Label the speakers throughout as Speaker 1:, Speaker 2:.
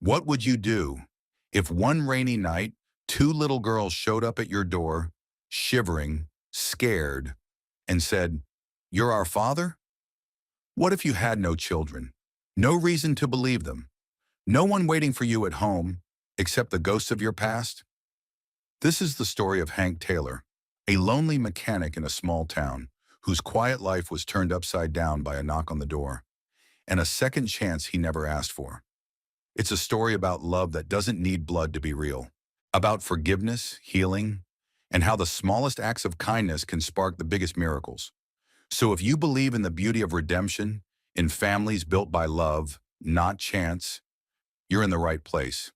Speaker 1: What would you do if one rainy night, two little girls showed up at your door, shivering, scared, and said, "You're our father?" What if you had no children? No reason to believe them. No one waiting for you at home except the ghosts of your past? This is the story of Hank Taylor, a lonely mechanic in a small town whose quiet life was turned upside down by a knock on the door and a second chance he never asked for. It's a story about love that doesn't need blood to be real, about forgiveness, healing, and how the smallest acts of kindness can spark the biggest miracles. So if you believe in the beauty of redemption, in families built by love, not chance, you're in the right place.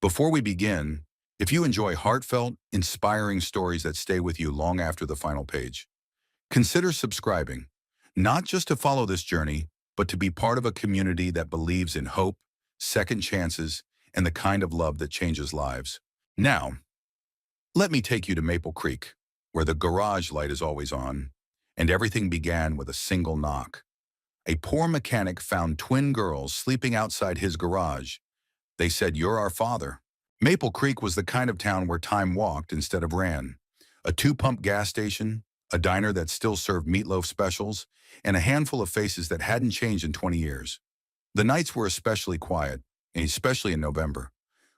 Speaker 1: Before we begin, if you enjoy heartfelt, inspiring stories that stay with you long after the final page, consider subscribing, not just to follow this journey, but to be part of a community that believes in hope, second chances, and the kind of love that changes lives. Now, let me take you to Maple Creek, where the garage light is always on, and everything began with a single knock. A poor mechanic found twin girls sleeping outside his garage. They said, "You're our father." Maple Creek was the kind of town where time walked instead of ran. A two-pump gas station, a diner that still served meatloaf specials, and a handful of faces that hadn't changed in 20 years. The nights were especially quiet, and especially in November,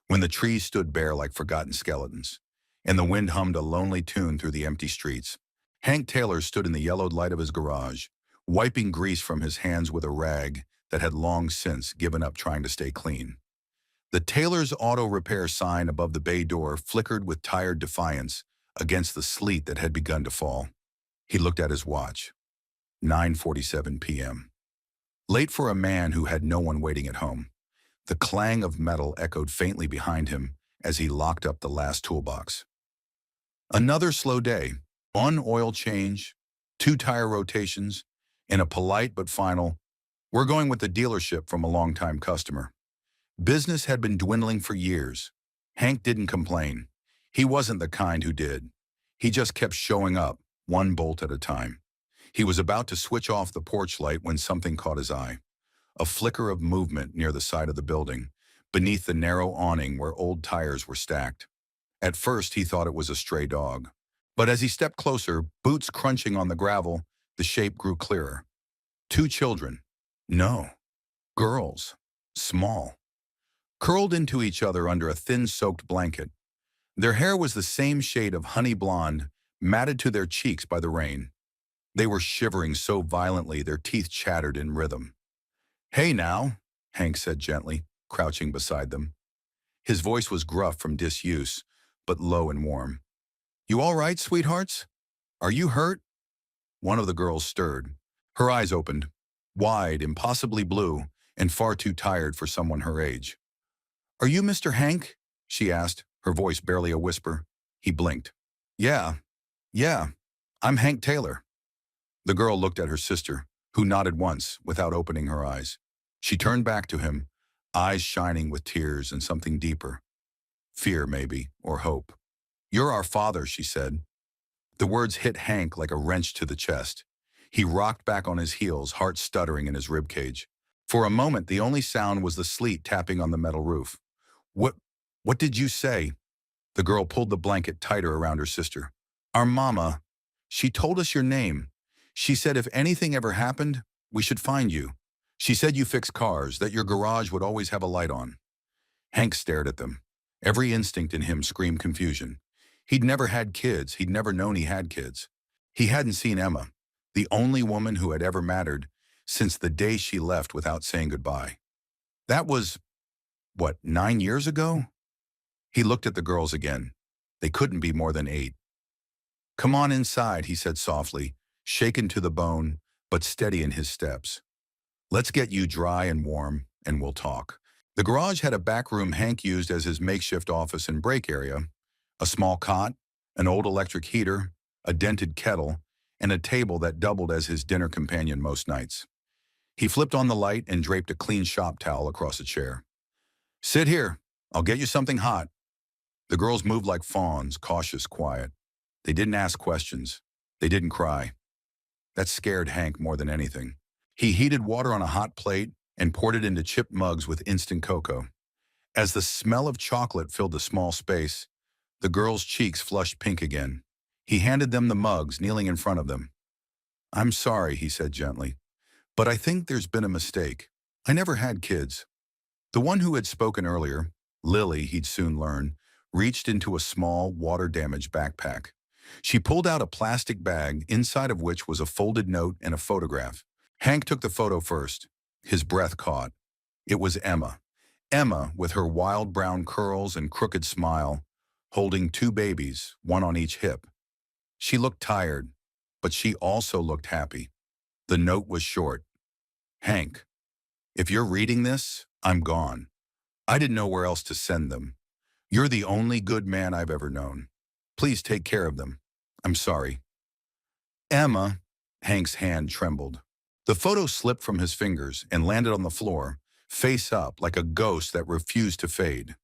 Speaker 1: when the trees stood bare like forgotten skeletons, and the wind hummed a lonely tune through the empty streets. Hank Taylor stood in the yellowed light of his garage, wiping grease from his hands with a rag that had long since given up trying to stay clean. The Taylor's Auto Repair sign above the bay door flickered with tired defiance against the sleet that had begun to fall. He looked at his watch. 9:47 p.m. Late for a man who had no one waiting at home. The clang of metal echoed faintly behind him as he locked up the last toolbox. Another slow day. One oil change, two tire rotations, and a polite but final, "We're going with the dealership," from a longtime customer. Business had been dwindling for years. Hank didn't complain. He wasn't the kind who did. He just kept showing up, one bolt at a time. He was about to switch off the porch light when something caught his eye. A flicker of movement near the side of the building, beneath the narrow awning where old tires were stacked. At first, he thought it was a stray dog. But as he stepped closer, boots crunching on the gravel, the shape grew clearer. Two children. No. Girls. Small. Curled into each other under a thin soaked blanket. Their hair was the same shade of honey blonde, matted to their cheeks by the rain. They were shivering so violently their teeth chattered in rhythm. "Hey now," Hank said gently, crouching beside them. His voice was gruff from disuse, but low and warm. "You all right, sweethearts? Are you hurt?" One of the girls stirred. Her eyes opened, wide, impossibly blue, and far too tired for someone her age. "Are you Mr. Hank?" she asked, her voice barely a whisper. He blinked. Yeah, I'm Hank Taylor." The girl looked at her sister, who nodded once without opening her eyes. She turned back to him, eyes shining with tears and something deeper. Fear, maybe, or hope. "You're our father," she said. The words hit Hank like a wrench to the chest. He rocked back on his heels, heart stuttering in his ribcage. For a moment, the only sound was the sleet tapping on the metal roof. What, what did you say?" The girl pulled the blanket tighter around her sister. "Our mama. She told us your name. She said if anything ever happened, we should find you. She said you fix cars, that your garage would always have a light on." Hank stared at them. Every instinct in him screamed confusion. He'd never had kids. He'd never known he had kids. He hadn't seen Emma, the only woman who had ever mattered, since the day she left without saying goodbye. That was, 9 years ago? He looked at the girls again. They couldn't be more than 8. "Come on inside," he said softly, shaken to the bone, but steady in his steps. "Let's get you dry and warm, and we'll talk." The garage had a back room Hank used as his makeshift office and break area, a small cot, an old electric heater, a dented kettle, and a table that doubled as his dinner companion most nights. He flipped on the light and draped a clean shop towel across a chair. "Sit here. I'll get you something hot." The girls moved like fawns, cautious, quiet. They didn't ask questions. They didn't cry. That scared Hank more than anything. He heated water on a hot plate and poured it into chipped mugs with instant cocoa. As the smell of chocolate filled the small space, the girl's cheeks flushed pink again. He handed them the mugs, kneeling in front of them. "I'm sorry," he said gently, "but I think there's been a mistake. I never had kids." The one who had spoken earlier, Lily, he'd soon learn, reached into a small, water-damaged backpack. She pulled out a plastic bag, inside of which was a folded note and a photograph. Hank took the photo first. His breath caught. It was Emma. Emma, with her wild brown curls and crooked smile, holding two babies, one on each hip. She looked tired, but she also looked happy. The note was short. "Hank, if you're reading this, I'm gone. I didn't know where else to send them. You're the only good man I've ever known. Please take care of them. I'm sorry." "Emma," Hank's hand trembled. The photo slipped from his fingers and landed on the floor, face up like a ghost that refused to fade.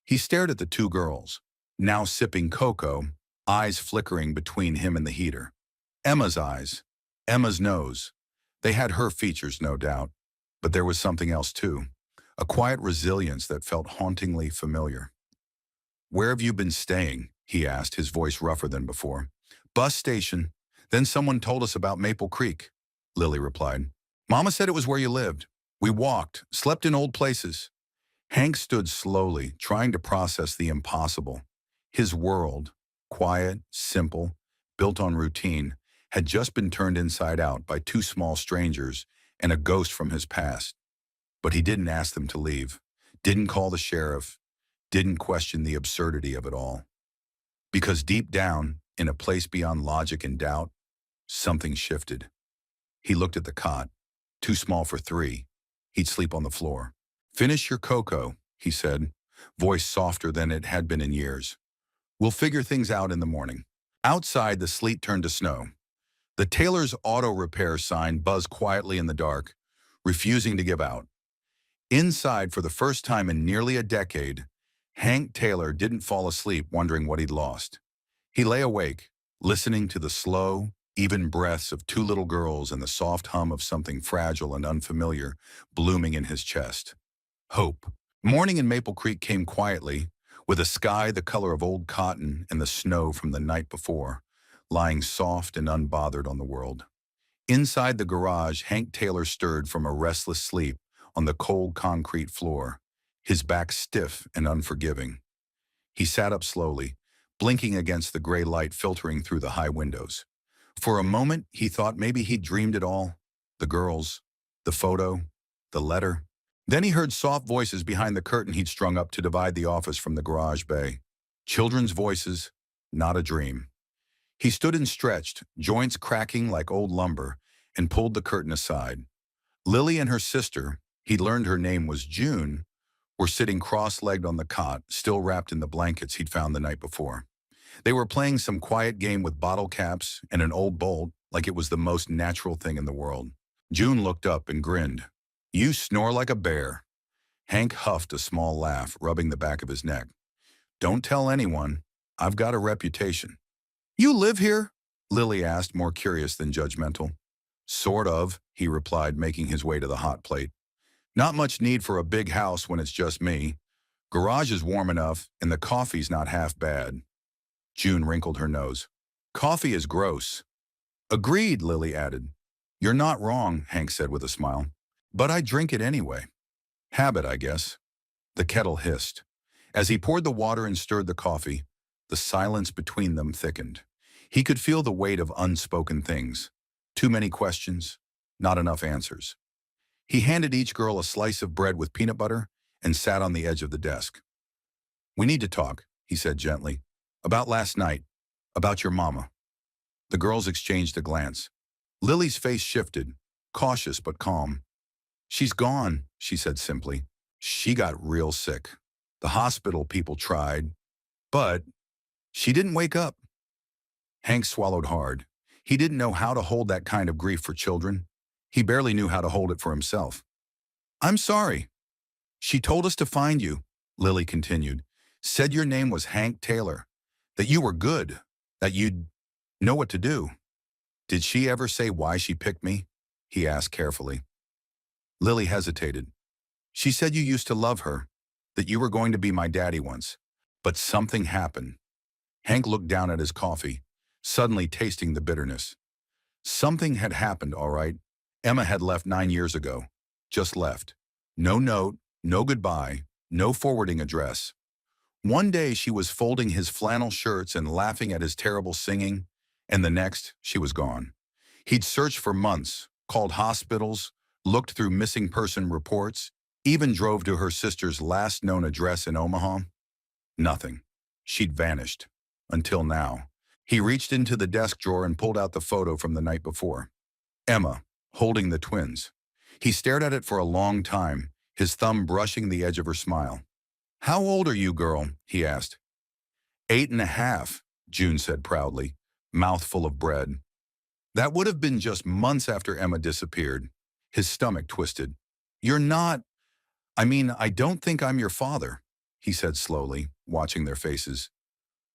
Speaker 1: He stared at the two girls, now sipping cocoa, eyes flickering between him and the heater. Emma's eyes, Emma's nose. They had her features, no doubt, but there was something else too, a quiet resilience that felt hauntingly familiar. "Where have you been staying?" he asked, his voice rougher than before. "Bus station. Then someone told us about Maple Creek," Lily replied. "Mama said it was where you lived. We walked, slept in old places." Hank stood slowly, trying to process the impossible. His world, quiet, simple, built on routine, had just been turned inside out by two small strangers and a ghost from his past. But he didn't ask them to leave, didn't call the sheriff, didn't question the absurdity of it all. Because deep down, in a place beyond logic and doubt, something shifted. He looked at the cot, too small for three. He'd sleep on the floor. "Finish your cocoa," he said, voice softer than it had been in years. "We'll figure things out in the morning." Outside, the sleet turned to snow. The Taylor's auto repair sign buzzed quietly in the dark, refusing to give out. Inside, for the first time in nearly a decade, Hank Taylor didn't fall asleep wondering what he'd lost. He lay awake, listening to the slow, even breaths of two little girls and the soft hum of something fragile and unfamiliar blooming in his chest. Hope. Morning in Maple Creek came quietly, with a sky the color of old cotton and the snow from the night before, lying soft and unbothered on the world. Inside the garage, Hank Taylor stirred from a restless sleep on the cold concrete floor, his back stiff and unforgiving. He sat up slowly, blinking against the gray light filtering through the high windows. For a moment, he thought maybe he'd dreamed it all. The girls, the photo, the letter. Then he heard soft voices behind the curtain he'd strung up to divide the office from the garage bay. Children's voices, not a dream. He stood and stretched, joints cracking like old lumber, and pulled the curtain aside. Lily and her sister, he'd learned her name was June, were sitting cross-legged on the cot, still wrapped in the blankets he'd found the night before. They were playing some quiet game with bottle caps and an old bolt like it was the most natural thing in the world. June looked up and grinned. "You snore like a bear." Hank huffed a small laugh, rubbing the back of his neck. "Don't tell anyone. I've got a reputation." "You live here?" Lily asked, more curious than judgmental. "Sort of," he replied, making his way to the hot plate. "Not much need for a big house when it's just me. Garage is warm enough, and the coffee's not half bad." June wrinkled her nose. "Coffee is gross." "Agreed," Lily added. "You're not wrong," Hank said with a smile. "But I drink it anyway. Habit, I guess." The kettle hissed. As he poured the water and stirred the coffee, the silence between them thickened. He could feel the weight of unspoken things. Too many questions, not enough answers. He handed each girl a slice of bread with peanut butter and sat on the edge of the desk. "We need to talk," he said gently. "About last night. About your mama." The girls exchanged a glance. Lily's face shifted, cautious but calm. "She's gone," she said simply. "She got real sick. The hospital people tried, but she didn't wake up." Hank swallowed hard. He didn't know how to hold that kind of grief for children. He barely knew how to hold it for himself. "I'm sorry. She told us to find you," Lily continued. "Said your name was Hank Taylor, that you were good, that you'd know what to do." "Did she ever say why she picked me?" he asked carefully. Lily hesitated. "She said you used to love her, that you were going to be my daddy once. But something happened. Hank looked down at his coffee, suddenly tasting the bitterness. Something had happened, all right. Emma had left 9 years ago. Just left. No note, no goodbye, no forwarding address. One day she was folding his flannel shirts and laughing at his terrible singing, and the next she was gone. He'd searched for months, called hospitals, looked through missing person reports, even drove to her sister's last known address in Omaha. Nothing. She'd vanished. Until now. He reached into the desk drawer and pulled out the photo from the night before. Emma, holding the twins. He stared at it for a long time, his thumb brushing the edge of her smile. "How old are you, girl?" he asked. 8.5, June said proudly, mouth full of bread. That would have been just months after Emma disappeared. His stomach twisted. "You're not... I don't think I'm your father," he said slowly, watching their faces.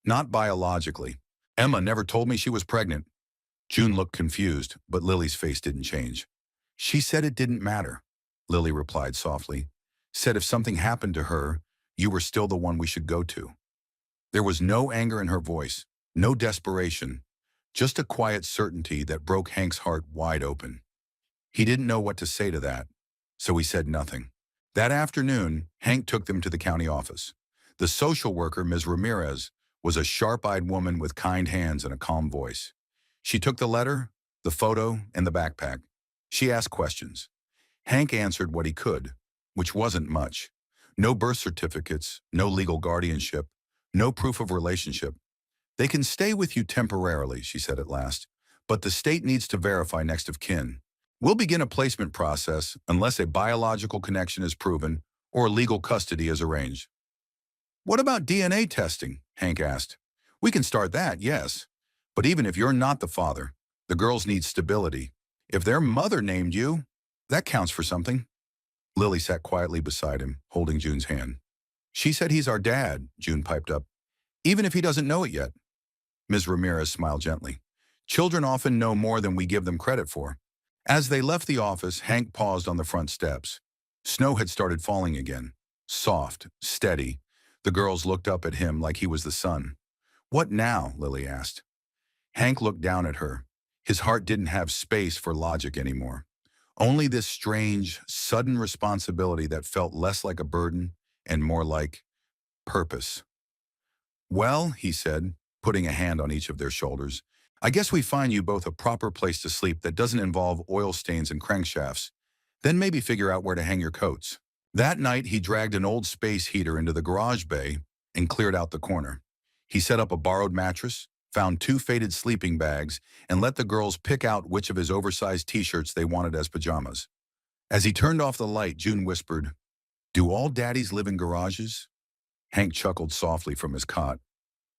Speaker 1: "Not biologically. Emma never told me she was pregnant." June looked confused, but Lily's face didn't change. "She said it didn't matter," Lily replied softly. "Said if something happened to her, you were still the one we should go to." There was no anger in her voice, no desperation, just a quiet certainty that broke Hank's heart wide open. He didn't know what to say to that, so he said nothing. That afternoon, Hank took them to the county office. The social worker, Ms. Ramirez, was a sharp-eyed woman with kind hands and a calm voice. She took the letter, the photo, and the backpack. She asked questions. Hank answered what he could, which wasn't much. No birth certificates, no legal guardianship, no proof of relationship. "They can stay with you temporarily," she said at last, "but the state needs to verify next of kin. We'll begin a placement process unless a biological connection is proven or legal custody is arranged." "What about DNA testing?" Hank asked. "We can start that, yes. But even if you're not the father, the girls need stability. If their mother named you, that counts for something." Lily sat quietly beside him, holding June's hand. "She said he's our dad," June piped up, "even if he doesn't know it yet." Ms. Ramirez smiled gently. "Children often know more than we give them credit for." As they left the office, Hank paused on the front steps. Snow had started falling again. Soft, steady. The girls looked up at him like he was the sun. "What now?" Lily asked. Hank looked down at her. His heart didn't have space for logic anymore. Only this strange, sudden responsibility that felt less like a burden and more like purpose. "Well," he said, putting a hand on each of their shoulders, "I guess we find you both a proper place to sleep that doesn't involve oil stains and crankshafts. Then maybe figure out where to hang your coats." That night, he dragged an old space heater into the garage bay and cleared out the corner. He set up a borrowed mattress, found 2 faded sleeping bags, and let the girls pick out which of his oversized t-shirts they wanted as pajamas. As he turned off the light, June whispered, "Do all daddies live in garages?" Hank chuckled softly from his cot.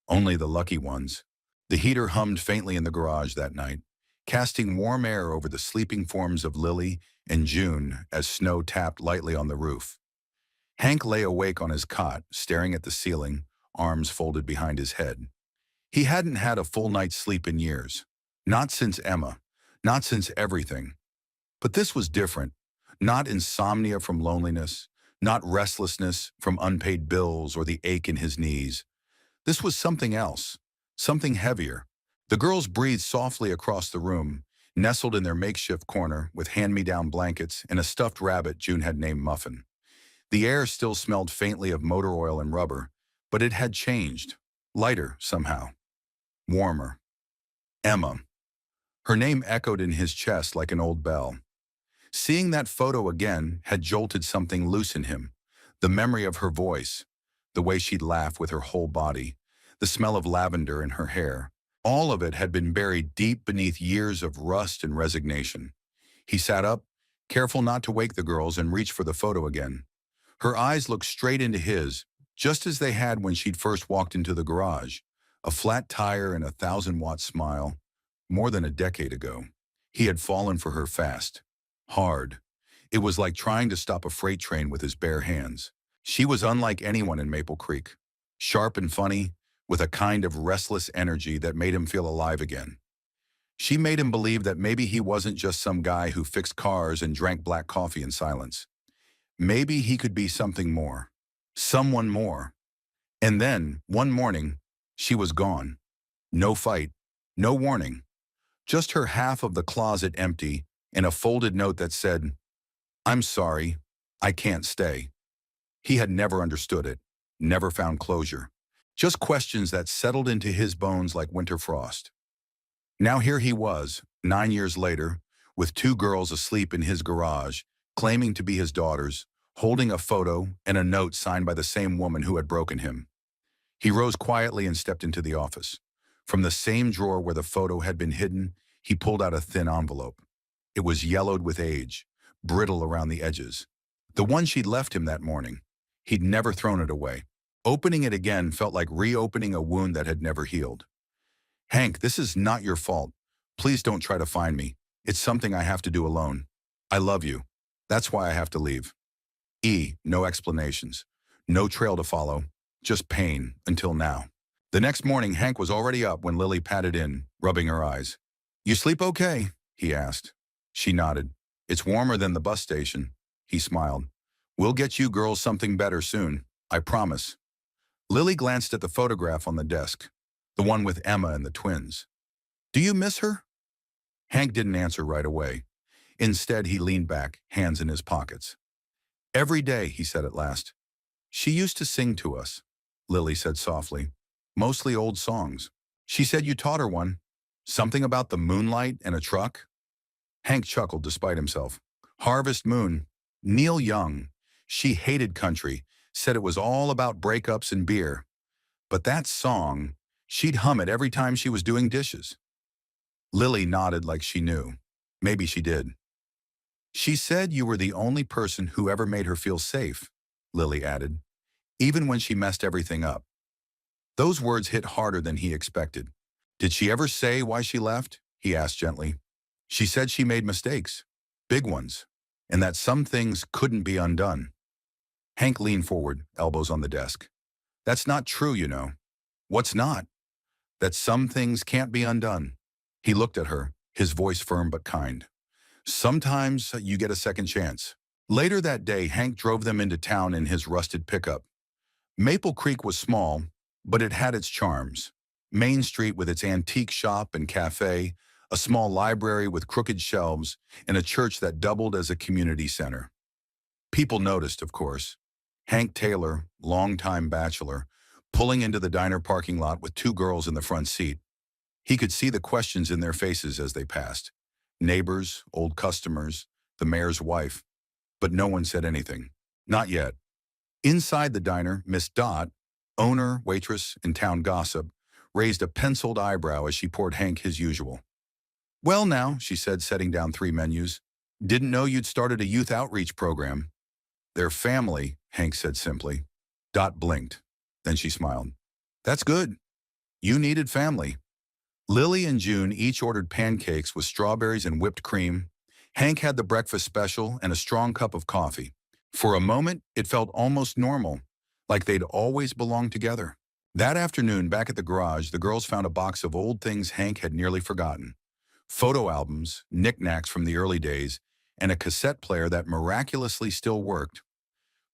Speaker 1: "Only the lucky ones." The heater hummed faintly in the garage that night, casting warm air over the sleeping forms of Lily and June as snow tapped lightly on the roof. Hank lay awake on his cot, staring at the ceiling, arms folded behind his head. He hadn't had a full night's sleep in years. Not since Emma. Not since everything. But this was different. Not insomnia from loneliness. Not restlessness from unpaid bills or the ache in his knees. This was something else. Something heavier. The girls breathed softly across the room, nestled in their makeshift corner with hand-me-down blankets and a stuffed rabbit June had named Muffin. The air still smelled faintly of motor oil and rubber, but it had changed. Lighter, somehow. Warmer. Emma. Her name echoed in his chest like an old bell. Seeing that photo again had jolted something loose in him. The memory of her voice, the way she'd laugh with her whole body, the smell of lavender in her hair. All of it had been buried deep beneath years of rust and resignation. He sat up, careful not to wake the girls, and reached for the photo again. Her eyes looked straight into his, just as they had when she'd first walked into the garage. A flat tire and a 1,000-watt smile. More than a decade ago. He had fallen for her fast. Hard. It was like trying to stop a freight train with his bare hands. She was unlike anyone in Maple Creek. Sharp and funny, with a kind of restless energy that made him feel alive again. She made him believe that maybe he wasn't just some guy who fixed cars and drank black coffee in silence. Maybe he could be something more. Someone more. And then, one morning, she was gone. No fight, no warning. Just her half of the closet empty and a folded note that said, "I'm sorry, I can't stay." He had never understood it, never found closure. Just questions that settled into his bones like winter frost. Now here he was, 9 years later, with two girls asleep in his garage, claiming to be his daughters, holding a photo and a note signed by the same woman who had broken him. He rose quietly and stepped into the office. From the same drawer where the photo had been hidden, he pulled out a thin envelope. It was yellowed with age, brittle around the edges. The one she'd left him that morning. He'd never thrown it away. Opening it again felt like reopening a wound that had never healed. "Hank, this is not your fault. Please don't try to find me. It's something I have to do alone. I love you. That's why I have to leave." No explanations. No trail to follow. Just pain, until now. The next morning, Hank was already up when Lily patted in, rubbing her eyes. "You sleep okay?" he asked. She nodded. "It's warmer than the bus station." He smiled. "We'll get you girls something better soon. I promise." Lily glanced at the photograph on the desk, the one with Emma and the twins. "Do you miss her?" Hank didn't answer right away. Instead, he leaned back, hands in his pockets. "Every day," he said at last. "She used to sing to us," Lily said softly. "Mostly old songs. She said you taught her one. Something about the moonlight and a truck." Hank chuckled despite himself. "Harvest Moon. Neil Young. She hated country, said it was all about breakups and beer. But that song, she'd hum it every time she was doing dishes." Lily nodded like she knew. Maybe she did. "She said you were the only person who ever made her feel safe," Lily added, "even when she messed everything up." Those words hit harder than he expected. "Did she ever say why she left?" he asked gently. "She said she made mistakes, big ones, and that some things couldn't be undone." Hank leaned forward, elbows on the desk. "That's not true, you know." "What's not?" "That some things can't be undone." He looked at her, his voice firm but kind. "Sometimes you get a second chance." Later that day, Hank drove them into town in his rusted pickup. Maple Creek was small, but it had its charms. Main Street with its antique shop and cafe, a small library with crooked shelves, and a church that doubled as a community center. People noticed, of course. Hank Taylor, longtime bachelor, pulling into the diner parking lot with two girls in the front seat. He could see the questions in their faces as they passed. Neighbors, old customers, the mayor's wife. But no one said anything. Not yet. Inside the diner, Miss Dot, owner, waitress, and town gossip, raised a penciled eyebrow as she poured Hank his usual. "Well now," she said, setting down 3 menus. "Didn't know you'd started a youth outreach program." "Their family," Hank said simply. Dot blinked. Then she smiled. "That's good. You needed family." Lily and June each ordered pancakes with strawberries and whipped cream. Hank had the breakfast special and a strong cup of coffee. For a moment, it felt almost normal, like they'd always belonged together. That afternoon, back at the garage, the girls found a box of old things Hank had nearly forgotten. Photo albums, knickknacks from the early days, and a cassette player that miraculously still worked.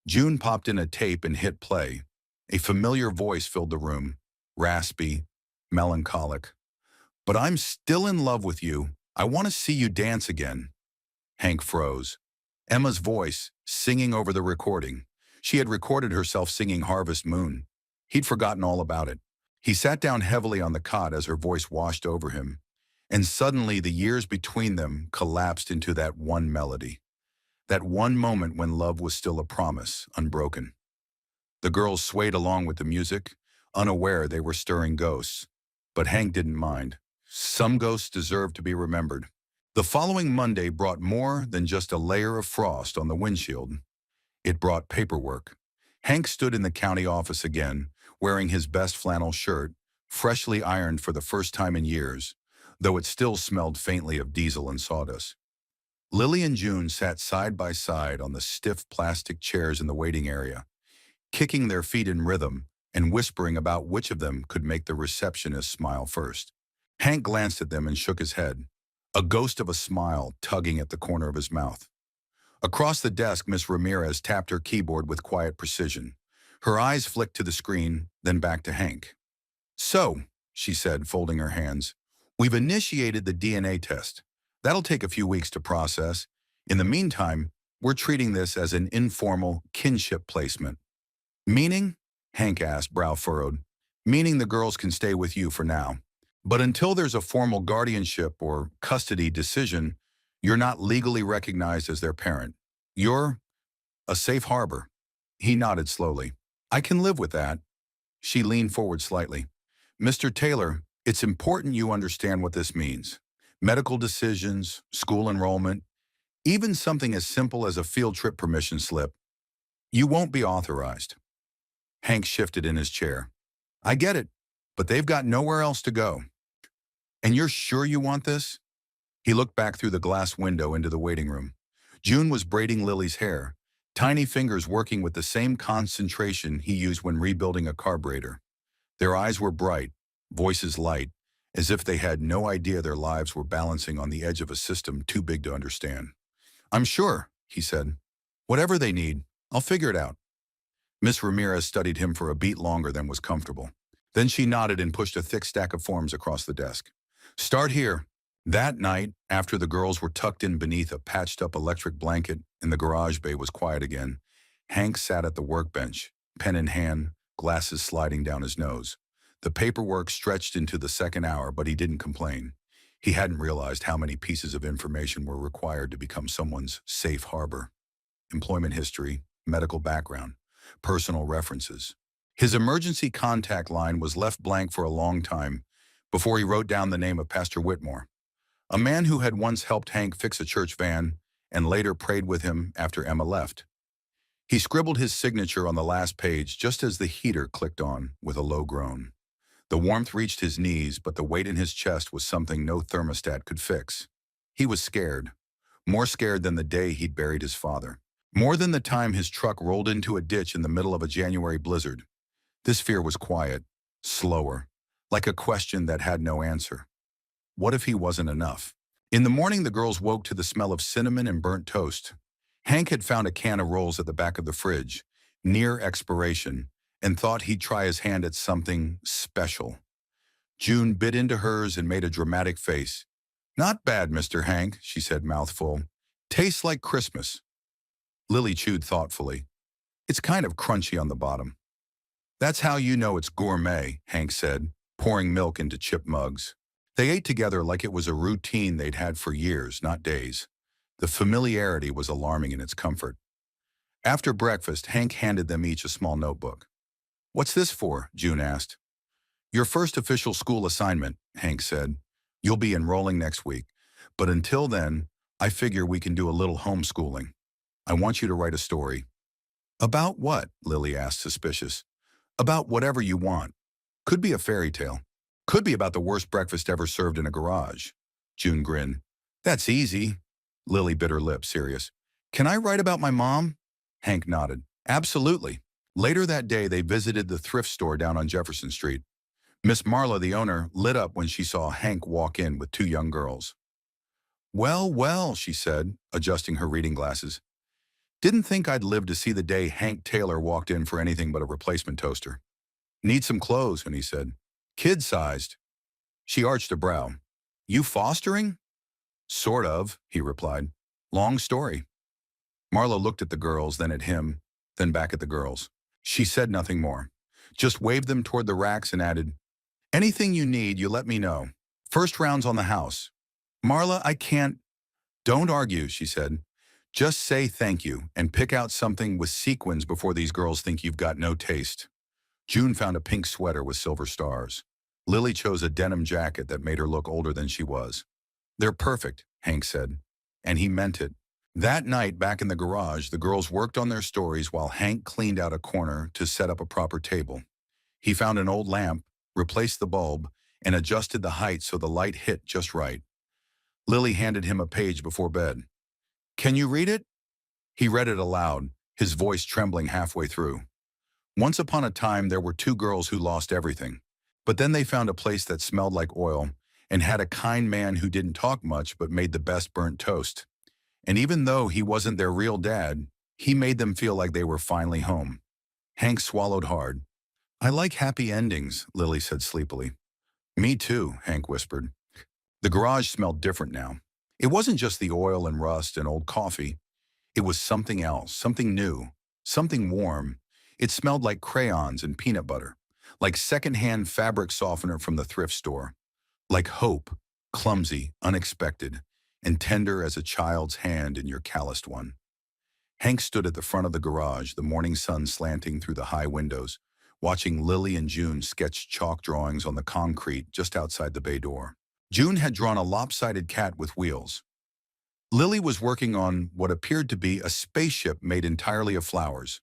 Speaker 1: June popped in a tape and hit play. A familiar voice filled the room, raspy, melancholic. "But I'm still in love with you. I want to see you dance again." Hank froze. Emma's voice, singing over the recording. She had recorded herself singing Harvest Moon. He'd forgotten all about it. He sat down heavily on the cot as her voice washed over him. And suddenly the years between them collapsed into that one melody. That one moment when love was still a promise, unbroken. The girls swayed along with the music, unaware they were stirring ghosts. But Hank didn't mind. Some ghosts deserved to be remembered. The following Monday brought more than just a layer of frost on the windshield. It brought paperwork. Hank stood in the county office again, wearing his best flannel shirt, freshly ironed for the first time in years, though it still smelled faintly of diesel and sawdust. Lily and June sat side by side on the stiff plastic chairs in the waiting area, kicking their feet in rhythm and whispering about which of them could make the receptionist smile first. Hank glanced at them and shook his head, a ghost of a smile tugging at the corner of his mouth. Across the desk, Miss Ramirez tapped her keyboard with quiet precision. Her eyes flicked to the screen, then back to Hank. "So," she said, folding her hands, "we've initiated the DNA test. That'll take a few weeks to process. In the meantime, we're treating this as an informal kinship placement." "Meaning?" Hank asked, brow furrowed. "Meaning the girls can stay with you for now. But until there's a formal guardianship or custody decision, you're not legally recognized as their parent. You're a safe harbor." He nodded slowly. "I can live with that." She leaned forward slightly. "Mr. Taylor, it's important you understand what this means. Medical decisions, school enrollment, even something as simple as a field trip permission slip. You won't be authorized." Hank shifted in his chair. "I get it, but they've got nowhere else to go." "And you're sure you want this?" He looked back through the glass window into the waiting room. June was braiding Lily's hair, tiny fingers working with the same concentration he used when rebuilding a carburetor. Their eyes were bright, voices light, as if they had no idea their lives were balancing on the edge of a system too big to understand. "I'm sure," he said. "Whatever they need, I'll figure it out." Miss Ramirez studied him for a beat longer than was comfortable. Then she nodded and pushed a thick stack of forms across the desk. "Start here." That night, after the girls were tucked in beneath a patched-up electric blanket and the garage bay was quiet again, Hank sat at the workbench, pen in hand, glasses sliding down his nose. The paperwork stretched into the second hour, but he didn't complain. He hadn't realized how many pieces of information were required to become someone's safe harbor. Employment history, medical background, personal references. His emergency contact line was left blank for a long time before he wrote down the name of Pastor Whitmore, a man who had once helped Hank fix a church van and later prayed with him after Emma left. He scribbled his signature on the last page just as the heater clicked on with a low groan. The warmth reached his knees, but the weight in his chest was something no thermostat could fix. He was scared, more scared than the day he'd buried his father. More than the time his truck rolled into a ditch in the middle of a January blizzard. This fear was quiet, slower, like a question that had no answer. What if he wasn't enough? In the morning, the girls woke to the smell of cinnamon and burnt toast. Hank had found a can of rolls at the back of the fridge, near expiration, and thought he'd try his hand at something special. June bit into hers and made a dramatic face. "Not bad, Mr. Hank," she said, mouthful. "Tastes like Christmas." Lily chewed thoughtfully. "It's kind of crunchy on the bottom." "That's how you know it's gourmet," Hank said, pouring milk into chip mugs. They ate together like it was a routine they'd had for years, not days. The familiarity was alarming in its comfort. After breakfast, Hank handed them each a small notebook. "What's this for?" June asked. "Your first official school assignment," Hank said. "You'll be enrolling next week. But until then, I figure we can do a little homeschooling. I want you to write a story." "About what?" Lily asked, suspicious. "About whatever you want. Could be a fairy tale. Could be about the worst breakfast ever served in a garage." June grinned. "That's easy." Lily bit her lip, serious. "Can I write about my mom?" Hank nodded. "Absolutely." Later that day, they visited the thrift store down on Jefferson Street. Miss Marla, the owner, lit up when she saw Hank walk in with two young girls. "Well, well," she said, adjusting her reading glasses. "Didn't think I'd live to see the day Hank Taylor walked in for anything but a replacement toaster." "Need some clothes," and he said. "Kid-sized." She arched a brow. "You fostering?" "Sort of," he replied. "Long story." Marla looked at the girls, then at him, then back at the girls. She said nothing more, just waved them toward the racks and added, "Anything you need, you let me know. First round's on the house." "Marla, I can't—" "Don't argue," she said. "Just say thank you and pick out something with sequins before these girls think you've got no taste." June found a pink sweater with silver stars. Lily chose a denim jacket that made her look older than she was. "They're perfect," Hank said, and he meant it. That night, back in the garage, the girls worked on their stories while Hank cleaned out a corner to set up a proper table. He found an old lamp, replaced the bulb, and adjusted the height so the light hit just right. Lily handed him a page before bed. "Can you read it?" He read it aloud, his voice trembling halfway through. "Once upon a time, there were two girls who lost everything. But then they found a place that smelled like oil and had a kind man who didn't talk much but made the best burnt toast. And even though he wasn't their real dad, he made them feel like they were finally home." Hank swallowed hard. I like happy endings, Lily said sleepily. Me too, Hank whispered. The garage smelled different now. It wasn't just the oil and rust and old coffee. It was something else, something new, something warm. It smelled like crayons and peanut butter, like secondhand fabric softener from the thrift store, like hope, clumsy, unexpected, and tender as a child's hand in your calloused one. Hank stood at the front of the garage, the morning sun slanting through the high windows, watching Lily and June sketch chalk drawings on the concrete just outside the bay door. June had drawn a lopsided cat with wheels. Lily was working on what appeared to be a spaceship made entirely of flowers.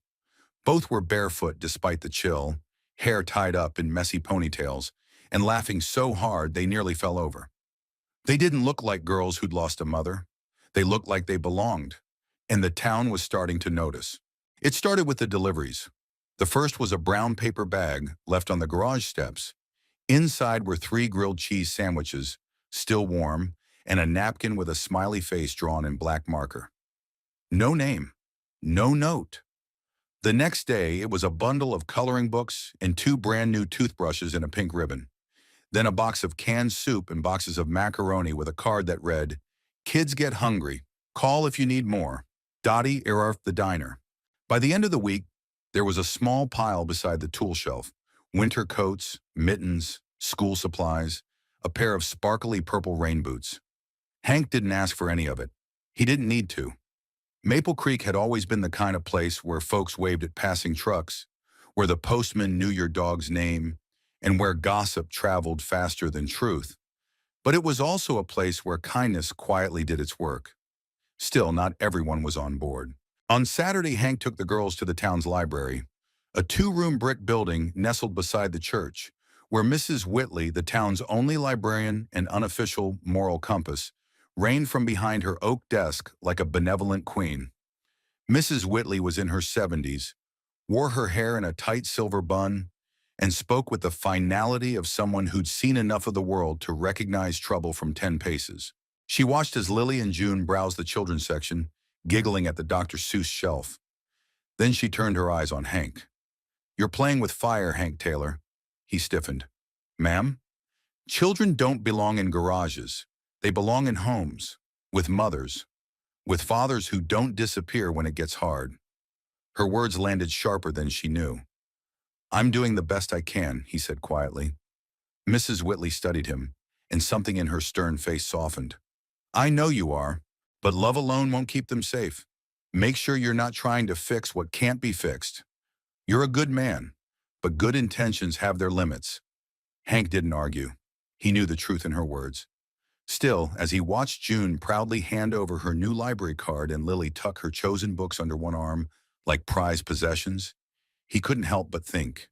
Speaker 1: Both were barefoot despite the chill, hair tied up in messy ponytails, and laughing so hard they nearly fell over. They didn't look like girls who'd lost a mother. They looked like they belonged, and the town was starting to notice. It started with the deliveries. The first was a brown paper bag left on the garage steps. Inside were 3 grilled cheese sandwiches, still warm, and a napkin with a smiley face drawn in black marker. No name, no note. The next day, it was a bundle of coloring books and 2 brand new toothbrushes in a pink ribbon. Then a box of canned soup and boxes of macaroni with a card that read, "Kids get hungry. Call if you need more. Dottie Erarth the Diner." By the end of the week, there was a small pile beside the tool shelf. Winter coats, mittens, school supplies, a pair of sparkly purple rain boots. Hank didn't ask for any of it. He didn't need to. Maple Creek had always been the kind of place where folks waved at passing trucks, where the postman knew your dog's name, and where gossip traveled faster than truth. But it was also a place where kindness quietly did its work. Still, not everyone was on board. On Saturday, Hank took the girls to the town's library, a 2-room brick building nestled beside the church, where Mrs. Whitley, the town's only librarian and unofficial moral compass, reigned from behind her oak desk like a benevolent queen. Mrs. Whitley was in her 70s, wore her hair in a tight silver bun, and spoke with the finality of someone who'd seen enough of the world to recognize trouble from 10 paces. She watched as Lily and June browsed the children's section, giggling at the Dr. Seuss shelf. Then she turned her eyes on Hank. "You're playing with fire, Hank Taylor." He stiffened. "Ma'am? Children don't belong in garages. They belong in homes, with mothers, with fathers who don't disappear when it gets hard." Her words landed sharper than she knew. "I'm doing the best I can," he said quietly. Mrs. Whitley studied him, and something in her stern face softened. "I know you are, but love alone won't keep them safe. Make sure you're not trying to fix what can't be fixed. You're a good man, but good intentions have their limits." Hank didn't argue. He knew the truth in her words. Still, as he watched June proudly hand over her new library card and Lily tuck her chosen books under one arm like prized possessions, he couldn't help but think,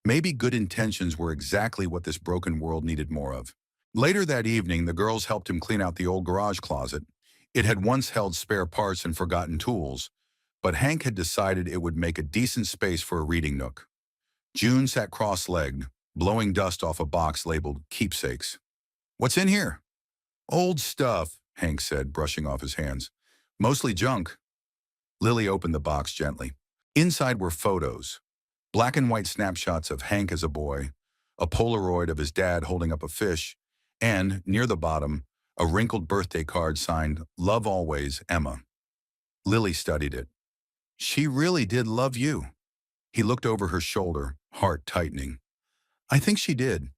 Speaker 1: maybe good intentions were exactly what this broken world needed more of. Later that evening, the girls helped him clean out the old garage closet. It had once held spare parts and forgotten tools, but Hank had decided it would make a decent space for a reading nook. June sat cross-legged, blowing dust off a box labeled keepsakes. "What's in here?" "Old stuff," Hank said, brushing off his hands. "Mostly junk." Lily opened the box gently. Inside were photos, black and white snapshots of Hank as a boy, a Polaroid of his dad holding up a fish, and, near the bottom, a wrinkled birthday card signed, "Love always, Emma." Lily studied it. She really did love you. He looked over her shoulder, heart tightening. "I think she did."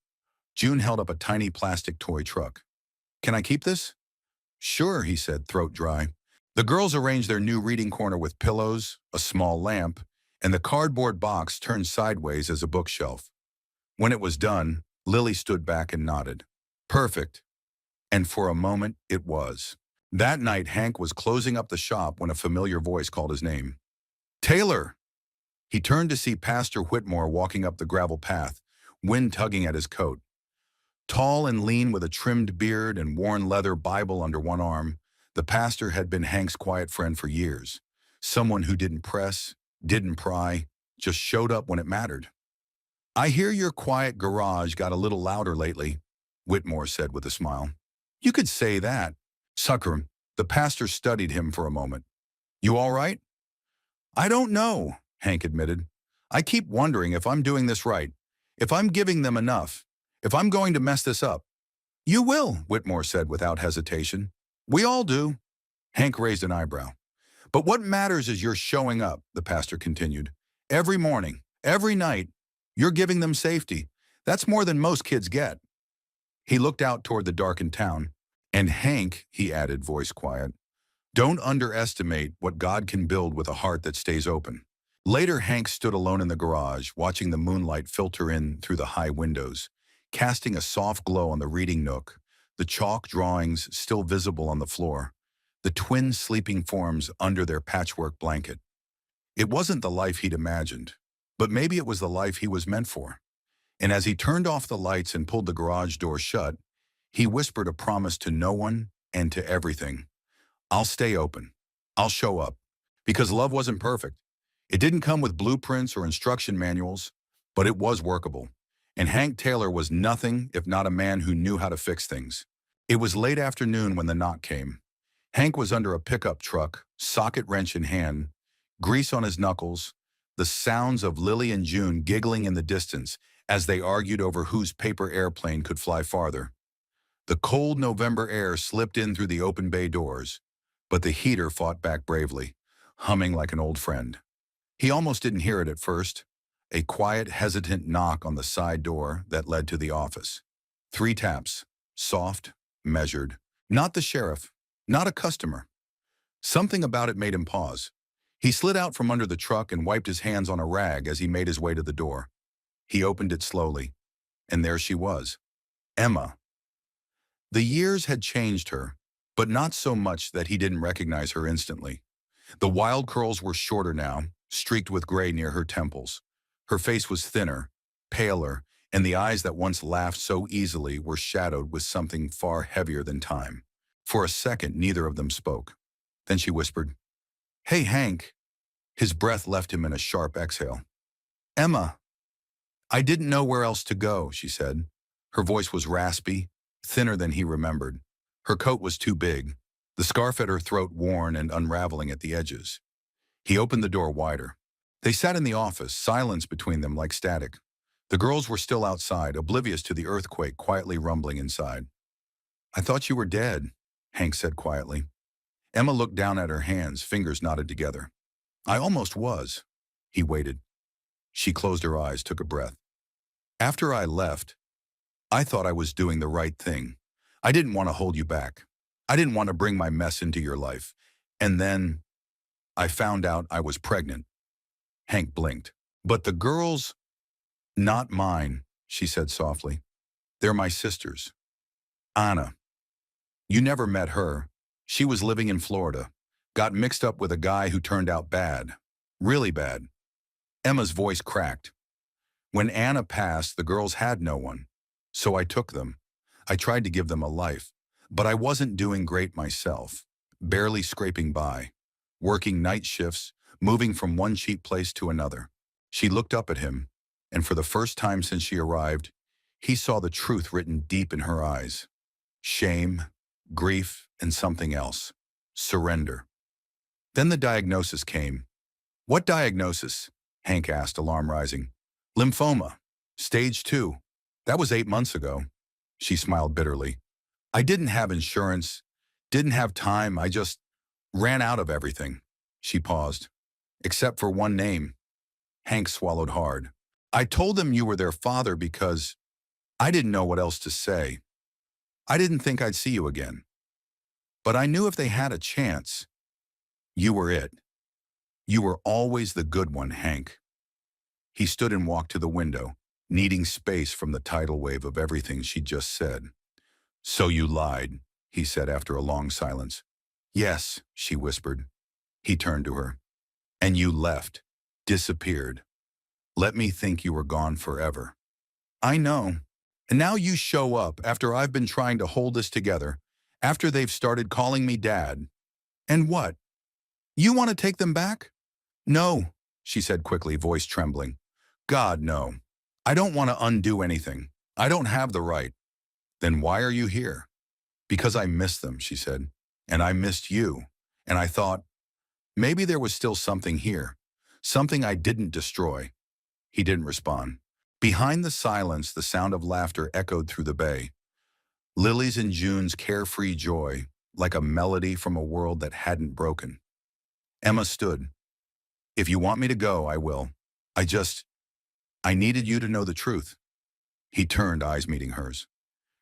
Speaker 1: June held up a tiny plastic toy truck. "Can I keep this?" "Sure," he said, throat dry. The girls arranged their new reading corner with pillows, a small lamp, and the cardboard box turned sideways as a bookshelf. When it was done, Lily stood back and nodded. "Perfect." And for a moment, it was. That night, Hank was closing up the shop when a familiar voice called his name. "Taylor!" He turned to see Pastor Whitmore walking up the gravel path, wind tugging at his coat. Tall and lean with a trimmed beard and worn leather Bible under one arm, the pastor had been Hank's quiet friend for years. Someone who didn't press, didn't pry, just showed up when it mattered. "I hear your quiet garage got a little louder lately," Whitmore said with a smile. "You could say that." "Sucker." The pastor studied him for a moment. "You all right?" "I don't know," Hank admitted. I keep wondering if I'm doing this right, if I'm giving them enough, if I'm going to mess this up. You will, Whitmore said without hesitation. We all do. Hank raised an eyebrow. But what matters is you're showing up, the pastor continued. Every morning, every night, you're giving them safety. That's more than most kids get. He looked out toward the darkened town. And Hank, he added, voice quiet, don't underestimate what God can build with a heart that stays open. Later, Hank stood alone in the garage, watching the moonlight filter in through the high windows, casting a soft glow on the reading nook, the chalk drawings still visible on the floor, the twin sleeping forms under their patchwork blanket. It wasn't the life he'd imagined, but maybe it was the life he was meant for. And as he turned off the lights and pulled the garage door shut, he whispered a promise to no one and to everything. I'll stay open. I'll show up. Because love wasn't perfect. It didn't come with blueprints or instruction manuals, but it was workable. And Hank Taylor was nothing if not a man who knew how to fix things. It was late afternoon when the knock came. Hank was under a pickup truck, socket wrench in hand, grease on his knuckles, the sounds of Lily and June giggling in the distance as they argued over whose paper airplane could fly farther. The cold November air slipped in through the open bay doors, but the heater fought back bravely, humming like an old friend. He almost didn't hear it at first, a quiet, hesitant knock on the side door that led to the office. 3 taps, soft, measured. Not the sheriff, not a customer. Something about it made him pause. He slid out from under the truck and wiped his hands on a rag as he made his way to the door. He opened it slowly, and there she was, Emma. The years had changed her, but not so much that he didn't recognize her instantly. The wild curls were shorter now, streaked with gray near her temples. Her face was thinner, paler, and the eyes that once laughed so easily were shadowed with something far heavier than time. For a second, neither of them spoke. Then she whispered, Hey, Hank. His breath left him in a sharp exhale. Emma. I didn't know where else to go, she said. Her voice was raspy, thinner than he remembered. Her coat was too big, the scarf at her throat worn and unraveling at the edges. He opened the door wider. They sat in the office, silence between them like static. The girls were still outside, oblivious to the earthquake quietly rumbling inside. I thought you were dead, Hank said quietly. Emma looked down at her hands, fingers knotted together. I almost was. He waited. She closed her eyes, took a breath. After I left, I thought I was doing the right thing. I didn't want to hold you back. I didn't want to bring my mess into your life. And then I found out I was pregnant. Hank blinked. But the girls, not mine, she said softly. They're my sisters. Anna. You never met her. She was living in Florida. Got mixed up with a guy who turned out bad. Really bad. Emma's voice cracked. When Anna passed, the girls had no one. So I took them. I tried to give them a life. But I wasn't doing great myself. Barely scraping by. Working night shifts, moving from one cheap place to another. She looked up at him, and for the first time since she arrived, he saw the truth written deep in her eyes. Shame, grief, and something else. Surrender. Then the diagnosis came. What diagnosis? Hank asked, alarm rising. Lymphoma. Stage 2. That was 8 months ago. She smiled bitterly. I didn't have insurance, didn't have time, I just ran out of everything. She paused. Except for one name. Hank swallowed hard. I told them you were their father because I didn't know what else to say. I didn't think I'd see you again. But I knew if they had a chance, you were it. You were always the good one, Hank. He stood and walked to the window, needing space from the tidal wave of everything she'd just said. So you lied, he said after a long silence. Yes, she whispered. He turned to her. And you left, disappeared. Let me think you were gone forever. I know. And now you show up after I've been trying to hold this together, after they've started calling me dad. And what? You want to take them back? No, she said quickly, voice trembling. God, no. I don't want to undo anything. I don't have the right. Then why are you here? Because I missed them, she said. And I missed you. And I thought, maybe there was still something here. Something I didn't destroy. He didn't respond. Behind the silence, the sound of laughter echoed through the bay. Lily's and June's carefree joy, like a melody from a world that hadn't broken. Emma stood. If you want me to go, I will. I needed you to know the truth. He turned, eyes meeting hers.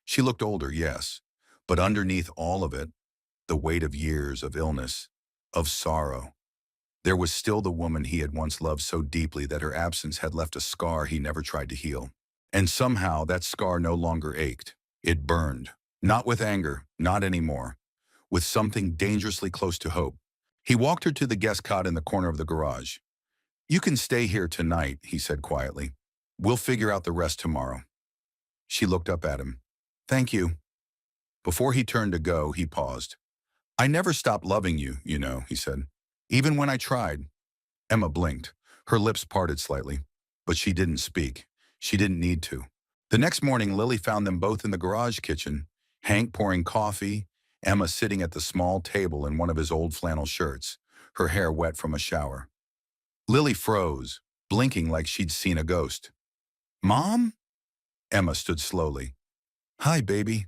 Speaker 1: She looked older, yes, but underneath all of it, the weight of years of illness, of sorrow, there was still the woman he had once loved so deeply that her absence had left a scar he never tried to heal. And somehow that scar no longer ached. It burned. Not with anger, not anymore. With something dangerously close to hope. He walked her to the guest cot in the corner of the garage. You can stay here tonight, he said quietly. We'll figure out the rest tomorrow. She looked up at him. Thank you. Before he turned to go, he paused. I never stopped loving you, you know, he said. Even when I tried. Emma blinked. Her lips parted slightly. But she didn't speak. She didn't need to. The next morning, Lily found them both in the garage kitchen, Hank pouring coffee, Emma sitting at the small table in one of his old flannel shirts, her hair wet from a shower. Lily froze, blinking like she'd seen a ghost. Mom? Emma stood slowly. Hi, baby.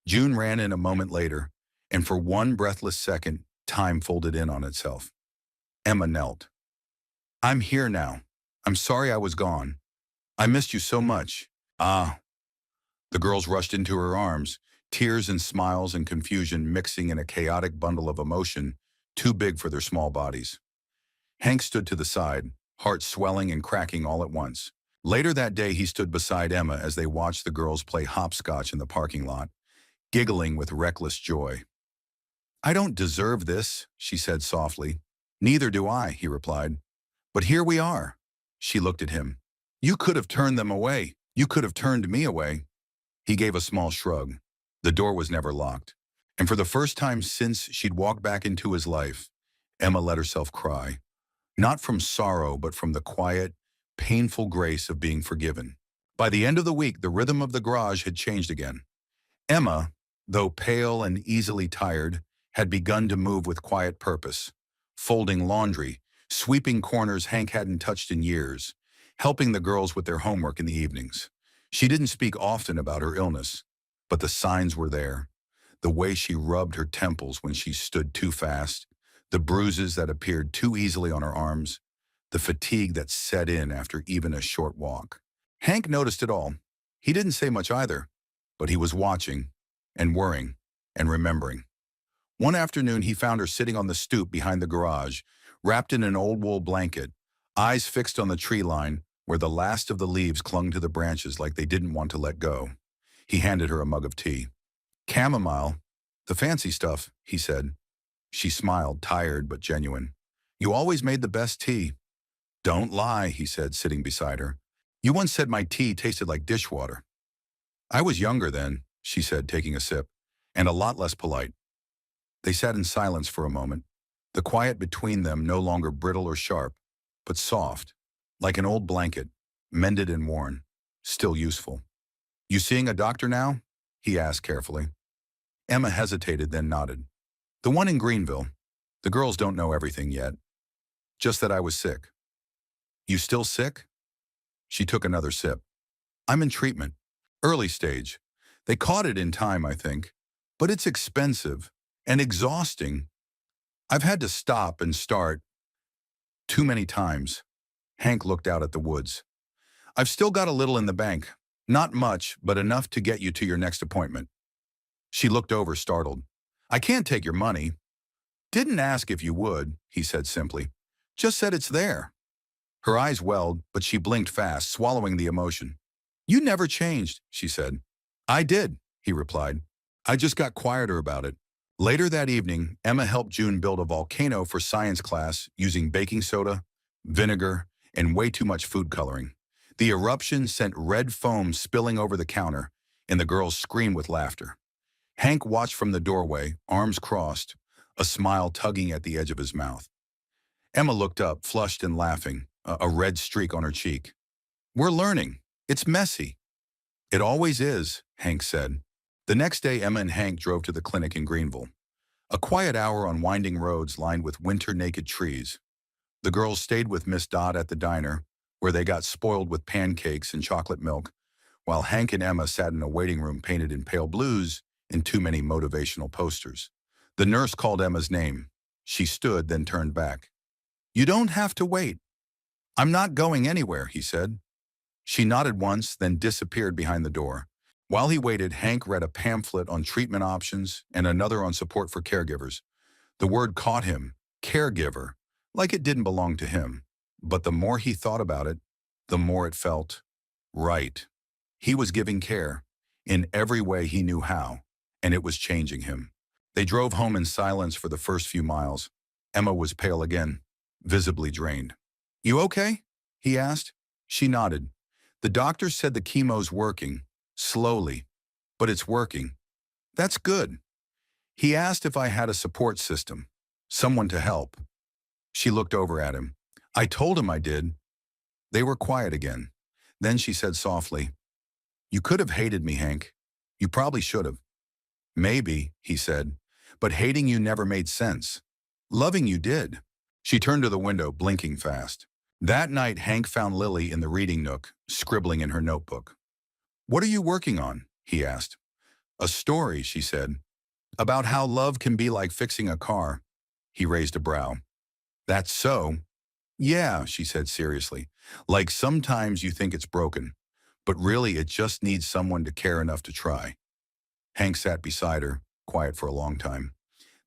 Speaker 1: June ran in a moment later, and for one breathless second, time folded in on itself. Emma knelt. I'm here now. I'm sorry I was gone. I missed you so much. Ah. The girls rushed into her arms, tears and smiles and confusion mixing in a chaotic bundle of emotion too big for their small bodies. Hank stood to the side, heart swelling and cracking all at once. Later that day, he stood beside Emma as they watched the girls play hopscotch in the parking lot, giggling with reckless joy. I don't deserve this, she said softly. Neither do I, he replied. But here we are. She looked at him. You could have turned them away. You could have turned me away. He gave a small shrug. The door was never locked. And for the first time since she'd walked back into his life, Emma let herself cry. Not from sorrow, but from the quiet, painful grace of being forgiven. By the end of the week, the rhythm of the garage had changed again. Emma, though pale and easily tired, had begun to move with quiet purpose, folding laundry, sweeping corners Hank hadn't touched in years, helping the girls with their homework in the evenings. She didn't speak often about her illness, but the signs were there. The way she rubbed her temples when she stood too fast, the bruises that appeared too easily on her arms, the fatigue that set in after even a short walk. Hank noticed it all. He didn't say much either, but he was watching and worrying and remembering. One afternoon, he found her sitting on the stoop behind the garage, wrapped in an old wool blanket, eyes fixed on the tree line where the last of the leaves clung to the branches like they didn't want to let go. He handed her a mug of tea. Chamomile, the fancy stuff, he said. She smiled, tired but genuine. You always made the best tea. Don't lie, he said, sitting beside her. You once said my tea tasted like dishwater. I was younger then, she said, taking a sip, and a lot less polite. They sat in silence for a moment, the quiet between them no longer brittle or sharp, but soft, like an old blanket, mended and worn, still useful. You seeing a doctor now? He asked carefully. Emma hesitated, then nodded. The one in Greenville. The girls don't know everything yet. Just that I was sick. You still sick? She took another sip. I'm in treatment. Early stage. They caught it in time, I think. But it's expensive and exhausting. I've had to stop and start too many times. Hank looked out at the woods. I've still got a little in the bank. Not much, but enough to get you to your next appointment. She looked over, startled. I can't take your money. Didn't ask if you would, he said simply. Just said it's there. Her eyes welled, but she blinked fast, swallowing the emotion. You never changed, she said. I did, he replied. I just got quieter about it. Later that evening, Emma helped June build a volcano for science class using baking soda, vinegar, and way too much food coloring. The eruption sent red foam spilling over the counter, and the girls screamed with laughter. Hank watched from the doorway, arms crossed, a smile tugging at the edge of his mouth. Emma looked up, flushed and laughing, a red streak on her cheek. We're learning. It's messy. It always is, Hank said. The next day, Emma and Hank drove to the clinic in Greenville. A quiet hour on winding roads lined with winter-naked trees. The girls stayed with Miss Dodd at the diner, where they got spoiled with pancakes and chocolate milk, while Hank and Emma sat in a waiting room painted in pale blues and too many motivational posters. The nurse called Emma's name. She stood, then turned back. "You don't have to wait. I'm not going anywhere," he said. She nodded once, then disappeared behind the door. While he waited, Hank read a pamphlet on treatment options and another on support for caregivers. The word caught him, caregiver, like it didn't belong to him. But the more he thought about it, the more it felt right. He was giving care in every way he knew how, and it was changing him. They drove home in silence for the first few miles. Emma was pale again, visibly drained. "You okay?" he asked. She nodded. "The doctor said the chemo's working, slowly, but it's working." "That's good." He asked if I had a support system, someone to help. She looked over at him. "I told him I did." They were quiet again. Then she said softly, "You could have hated me, Hank. You probably should have." "Maybe," he said, "but hating you never made sense. Loving you did." She turned to the window, blinking fast. That night, Hank found Lily in the reading nook, scribbling in her notebook. "What are you working on?" he asked. "A story," she said, "about how love can be like fixing a car." He raised a brow. "That's so?" "Yeah," she said seriously. "Like sometimes you think it's broken, but really it just needs someone to care enough to try." Hank sat beside her, quiet for a long time.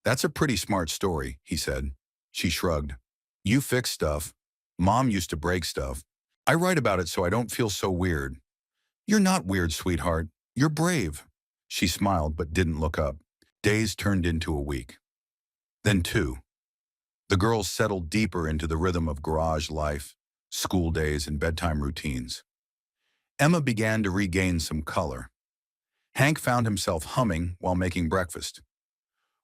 Speaker 1: "That's a pretty smart story," he said. She shrugged. "You fix stuff. Mom used to break stuff. I write about it so I don't feel so weird." "You're not weird, sweetheart. You're brave." She smiled but didn't look up. Days turned into a week. Then two. The girls settled deeper into the rhythm of garage life, school days, and bedtime routines. Emma began to regain some color. Hank found himself humming while making breakfast.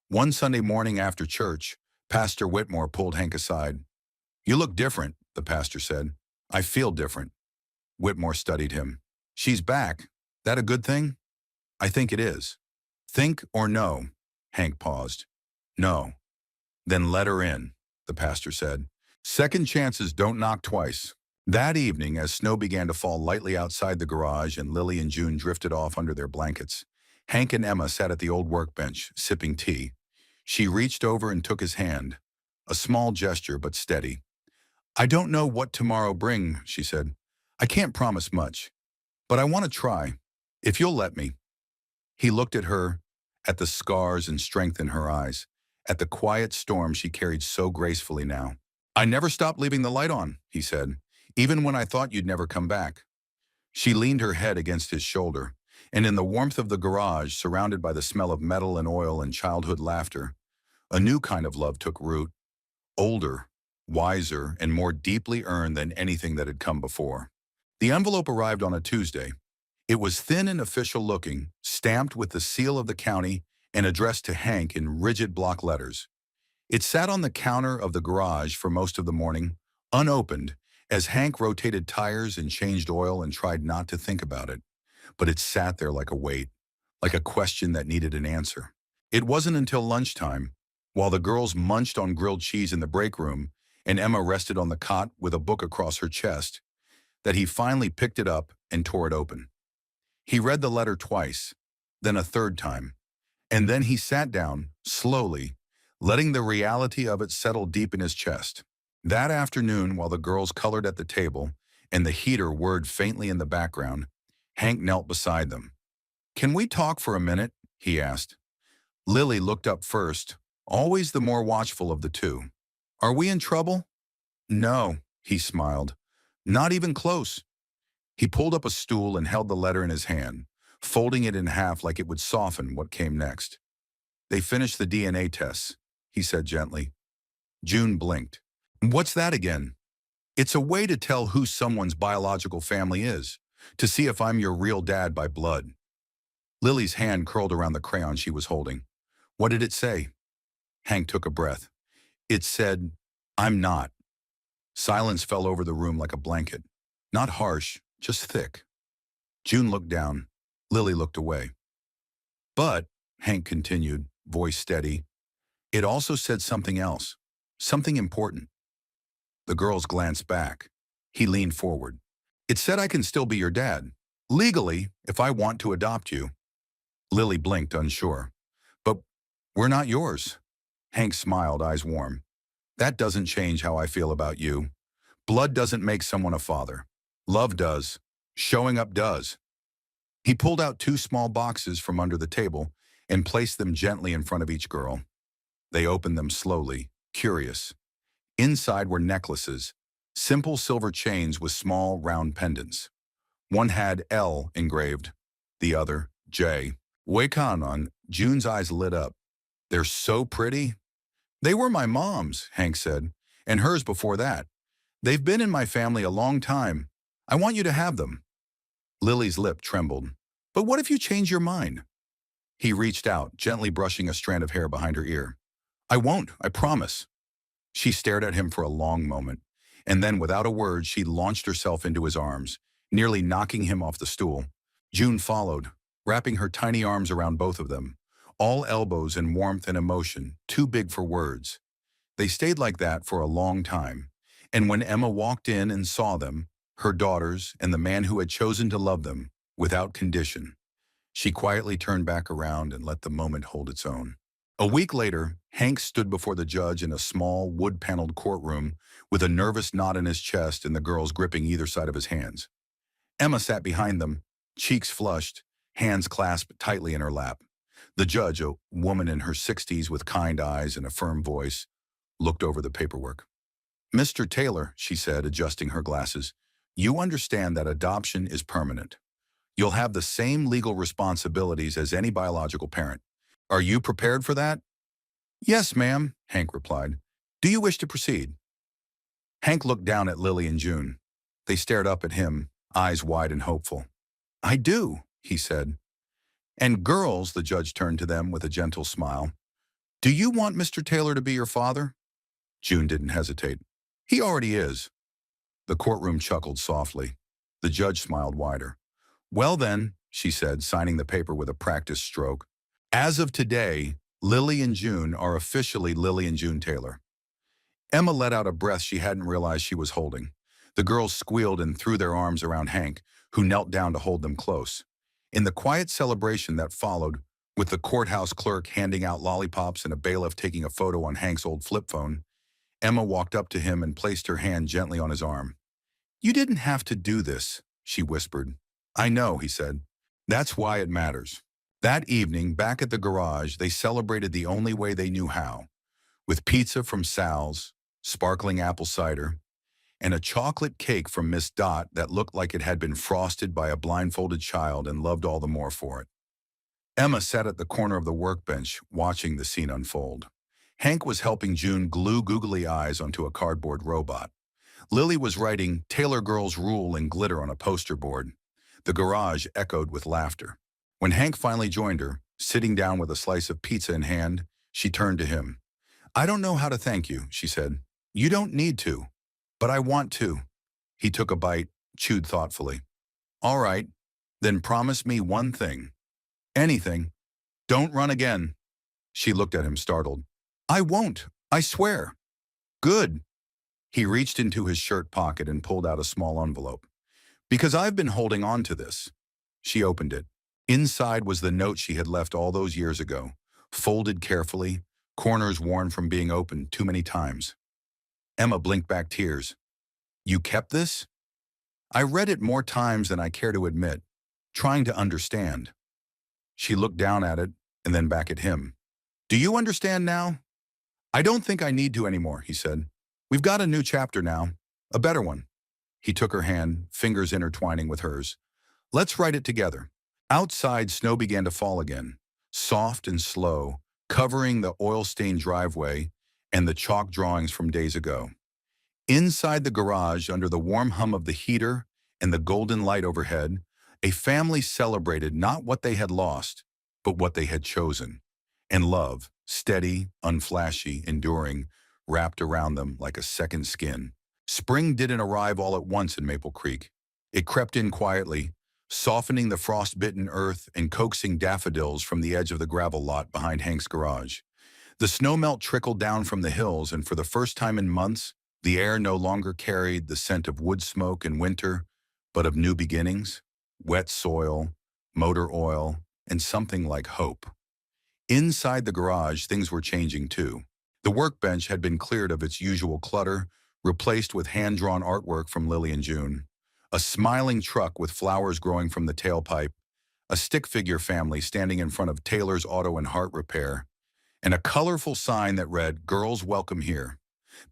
Speaker 1: One Sunday morning after church, Pastor Whitmore pulled Hank aside. "You look different," the pastor said. "I feel different." Whitmore studied him. "She's back. That a good thing?" "I think it is." "Think or no?" Hank paused. "No." "Then let her in," the pastor said. "Second chances don't knock twice." That evening, as snow began to fall lightly outside the garage and Lily and June drifted off under their blankets, Hank and Emma sat at the old workbench, sipping tea. She reached over and took his hand, a small gesture but steady. "I don't know what tomorrow brings," she said. "I can't promise much, but I want to try, if you'll let me." He looked at her, at the scars and strength in her eyes, at the quiet storm she carried so gracefully now. "I never stopped leaving the light on," he said, "even when I thought you'd never come back." She leaned her head against his shoulder, and in the warmth of the garage, surrounded by the smell of metal and oil and childhood laughter, a new kind of love took root, older, wiser, and more deeply earned than anything that had come before. The envelope arrived on a Tuesday. It was thin and official looking, stamped with the seal of the county and addressed to Hank in rigid block letters. It sat on the counter of the garage for most of the morning, unopened, as Hank rotated tires and changed oil and tried not to think about it. But it sat there like a weight, like a question that needed an answer. It wasn't until lunchtime, while the girls munched on grilled cheese in the break room and Emma rested on the cot with a book across her chest, that he finally picked it up and tore it open. He read the letter twice, then a third time, and then he sat down, slowly, letting the reality of it settle deep in his chest. That afternoon, while the girls colored at the table and the heater whirred faintly in the background, Hank knelt beside them. "Can we talk for a minute?" he asked. Lily looked up first, always the more watchful of the two. "Are we in trouble?" "No," he smiled. "Not even close." He pulled up a stool and held the letter in his hand, folding it in half like it would soften what came next. "They finished the DNA tests," he said gently. June blinked. "What's that again?" "It's a way to tell who someone's biological family is, to see if I'm your real dad by blood." Lily's hand curled around the crayon she was holding. "What did it say?" Hank took a breath. "It said, I'm not." Silence fell over the room like a blanket. Not harsh, just thick. June looked down. Lily looked away. "But," Hank continued, voice steady, "it also said something else, something important." The girls glanced back. He leaned forward. It said I can still be your dad. Legally, if I want to adopt you. Lily blinked, unsure. But we're not yours. Hank smiled, eyes warm. That doesn't change how I feel about you. Blood doesn't make someone a father. Love does. Showing up does. He pulled out two small boxes from under the table and placed them gently in front of each girl. They opened them slowly, curious. Inside were necklaces, simple silver chains with small, round pendants. One had L engraved, the other J. Wakanon, June's eyes lit up. They're so pretty. They were my mom's, Hank said, and hers before that. They've been in my family a long time. I want you to have them. Lily's lip trembled. But what if you change your mind? He reached out, gently brushing a strand of hair behind her ear. I won't, I promise. She stared at him for a long moment, and then without a word she launched herself into his arms, nearly knocking him off the stool. June followed, wrapping her tiny arms around both of them, all elbows and warmth and emotion, too big for words. They stayed like that for a long time, and when Emma walked in and saw them, her daughters and the man who had chosen to love them, without condition, she quietly turned back around and let the moment hold its own. A week later, Hank stood before the judge in a small, wood-paneled courtroom with a nervous knot in his chest and the girls gripping either side of his hands. Emma sat behind them, cheeks flushed, hands clasped tightly in her lap. The judge, a woman in her 60s with kind eyes and a firm voice, looked over the paperwork. Mr. Taylor, she said, adjusting her glasses, you understand that adoption is permanent. You'll have the same legal responsibilities as any biological parent. Are you prepared for that? Yes, ma'am, Hank replied. Do you wish to proceed? Hank looked down at Lily and June. They stared up at him, eyes wide and hopeful. I do, he said. And girls, the judge turned to them with a gentle smile. Do you want Mr. Taylor to be your father? June didn't hesitate. He already is. The courtroom chuckled softly. The judge smiled wider. Well then, she said, signing the paper with a practiced stroke. As of today, Lily and June are officially Lily and June Taylor. Emma let out a breath she hadn't realized she was holding. The girls squealed and threw their arms around Hank, who knelt down to hold them close. In the quiet celebration that followed, with the courthouse clerk handing out lollipops and a bailiff taking a photo on Hank's old flip phone, Emma walked up to him and placed her hand gently on his arm. You didn't have to do this, she whispered. I know, he said. That's why it matters. That evening, back at the garage, they celebrated the only way they knew how, with pizza from Sal's, sparkling apple cider, and a chocolate cake from Miss Dot that looked like it had been frosted by a blindfolded child and loved all the more for it. Emma sat at the corner of the workbench, watching the scene unfold. Hank was helping June glue googly eyes onto a cardboard robot. Lily was writing Taylor Girls Rule in glitter on a poster board. The garage echoed with laughter. When Hank finally joined her, sitting down with a slice of pizza in hand, she turned to him. I don't know how to thank you, she said. You don't need to, but I want to. He took a bite, chewed thoughtfully. All right, then promise me one thing. Anything. Don't run again. She looked at him, startled. I won't, I swear. Good. He reached into his shirt pocket and pulled out a small envelope. Because I've been holding on to this. She opened it. Inside was the note she had left all those years ago, folded carefully, corners worn from being opened too many times. Emma blinked back tears. You kept this? I read it more times than I care to admit, trying to understand. She looked down at it and then back at him. Do you understand now? I don't think I need to anymore, he said. We've got a new chapter now, a better one. He took her hand, fingers intertwining with hers. Let's write it together. Outside, snow began to fall again, soft and slow, covering the oil-stained driveway and the chalk drawings from days ago. Inside the garage, under the warm hum of the heater and the golden light overhead, a family celebrated not what they had lost, but what they had chosen. And love, steady, unflashy, enduring, wrapped around them like a second skin. Spring didn't arrive all at once in Maple Creek. It crept in quietly, softening the frost-bitten earth and coaxing daffodils from the edge of the gravel lot behind Hank's garage. The snowmelt trickled down from the hills, and for the first time in months, The air no longer carried the scent of wood smoke in winter, but of new beginnings, wet soil, motor oil, and something like hope. Inside the garage, things were changing too. The workbench had been cleared of its usual clutter, replaced with hand-drawn artwork from Lily and June. A smiling truck with flowers growing from the tailpipe, a stick figure family standing in front of Taylor's Auto and Heart Repair, and a colorful sign that read, "Girls Welcome Here."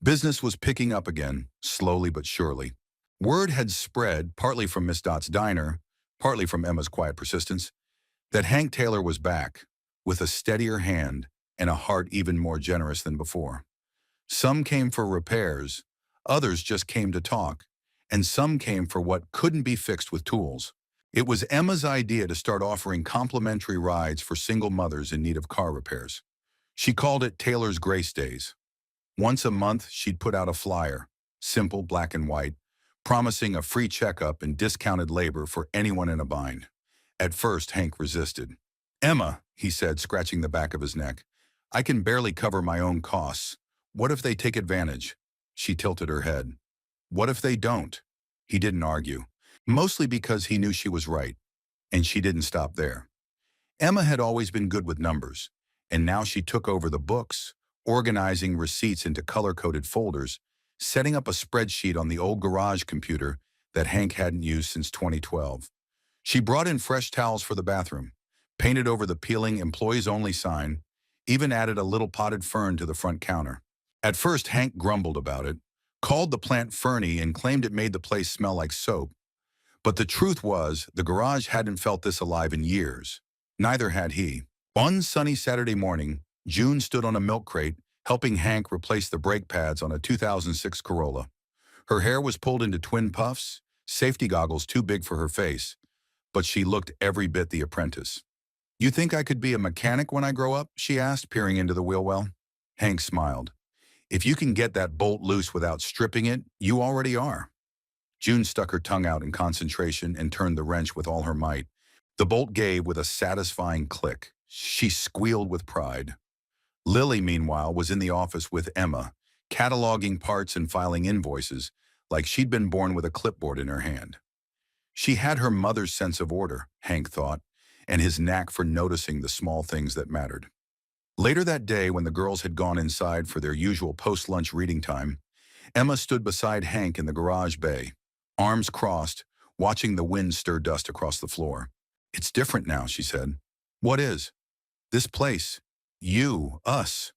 Speaker 1: Business was picking up again, slowly but surely. Word had spread, partly from Miss Dott's diner, partly from Emma's quiet persistence, that Hank Taylor was back, with a steadier hand and a heart even more generous than before. Some came for repairs, others just came to talk, and some came for what couldn't be fixed with tools. It was Emma's idea to start offering complimentary rides for single mothers in need of car repairs. She called it Taylor's Grace Days. Once a month, she'd put out a flyer, simple, black and white, promising a free checkup and discounted labor for anyone in a bind. At first, Hank resisted. "Emma," he said, scratching the back of his neck, "I can barely cover my own costs. What if they take advantage?" She tilted her head. "What if they don't?" He didn't argue, mostly because he knew she was right, and she didn't stop there. Emma had always been good with numbers, and now she took over the books, organizing receipts into color-coded folders, setting up a spreadsheet on the old garage computer that Hank hadn't used since 2012. She brought in fresh towels for the bathroom, painted over the peeling employees only sign, even added a little potted fern to the front counter. At first, Hank grumbled about it, called the plant ferny and claimed it made the place smell like soap. But the truth was, the garage hadn't felt this alive in years. Neither had he. One sunny Saturday morning, June stood on a milk crate, helping Hank replace the brake pads on a 2006 Corolla. Her hair was pulled into twin puffs, safety goggles too big for her face, but she looked every bit the apprentice. "You think I could be a mechanic when I grow up?" she asked, peering into the wheel well. Hank smiled. "If you can get that bolt loose without stripping it, you already are." June stuck her tongue out in concentration and turned the wrench with all her might. The bolt gave with a satisfying click. She squealed with pride. Lily, meanwhile, was in the office with Emma, cataloging parts and filing invoices, like she'd been born with a clipboard in her hand. She had her mother's sense of order, Hank thought, and his knack for noticing the small things that mattered. Later that day, when the girls had gone inside for their usual post-lunch reading time, Emma stood beside Hank in the garage bay, arms crossed, watching the wind stir dust across the floor. "It's different now," she said. "What is?" "This place. You. Us."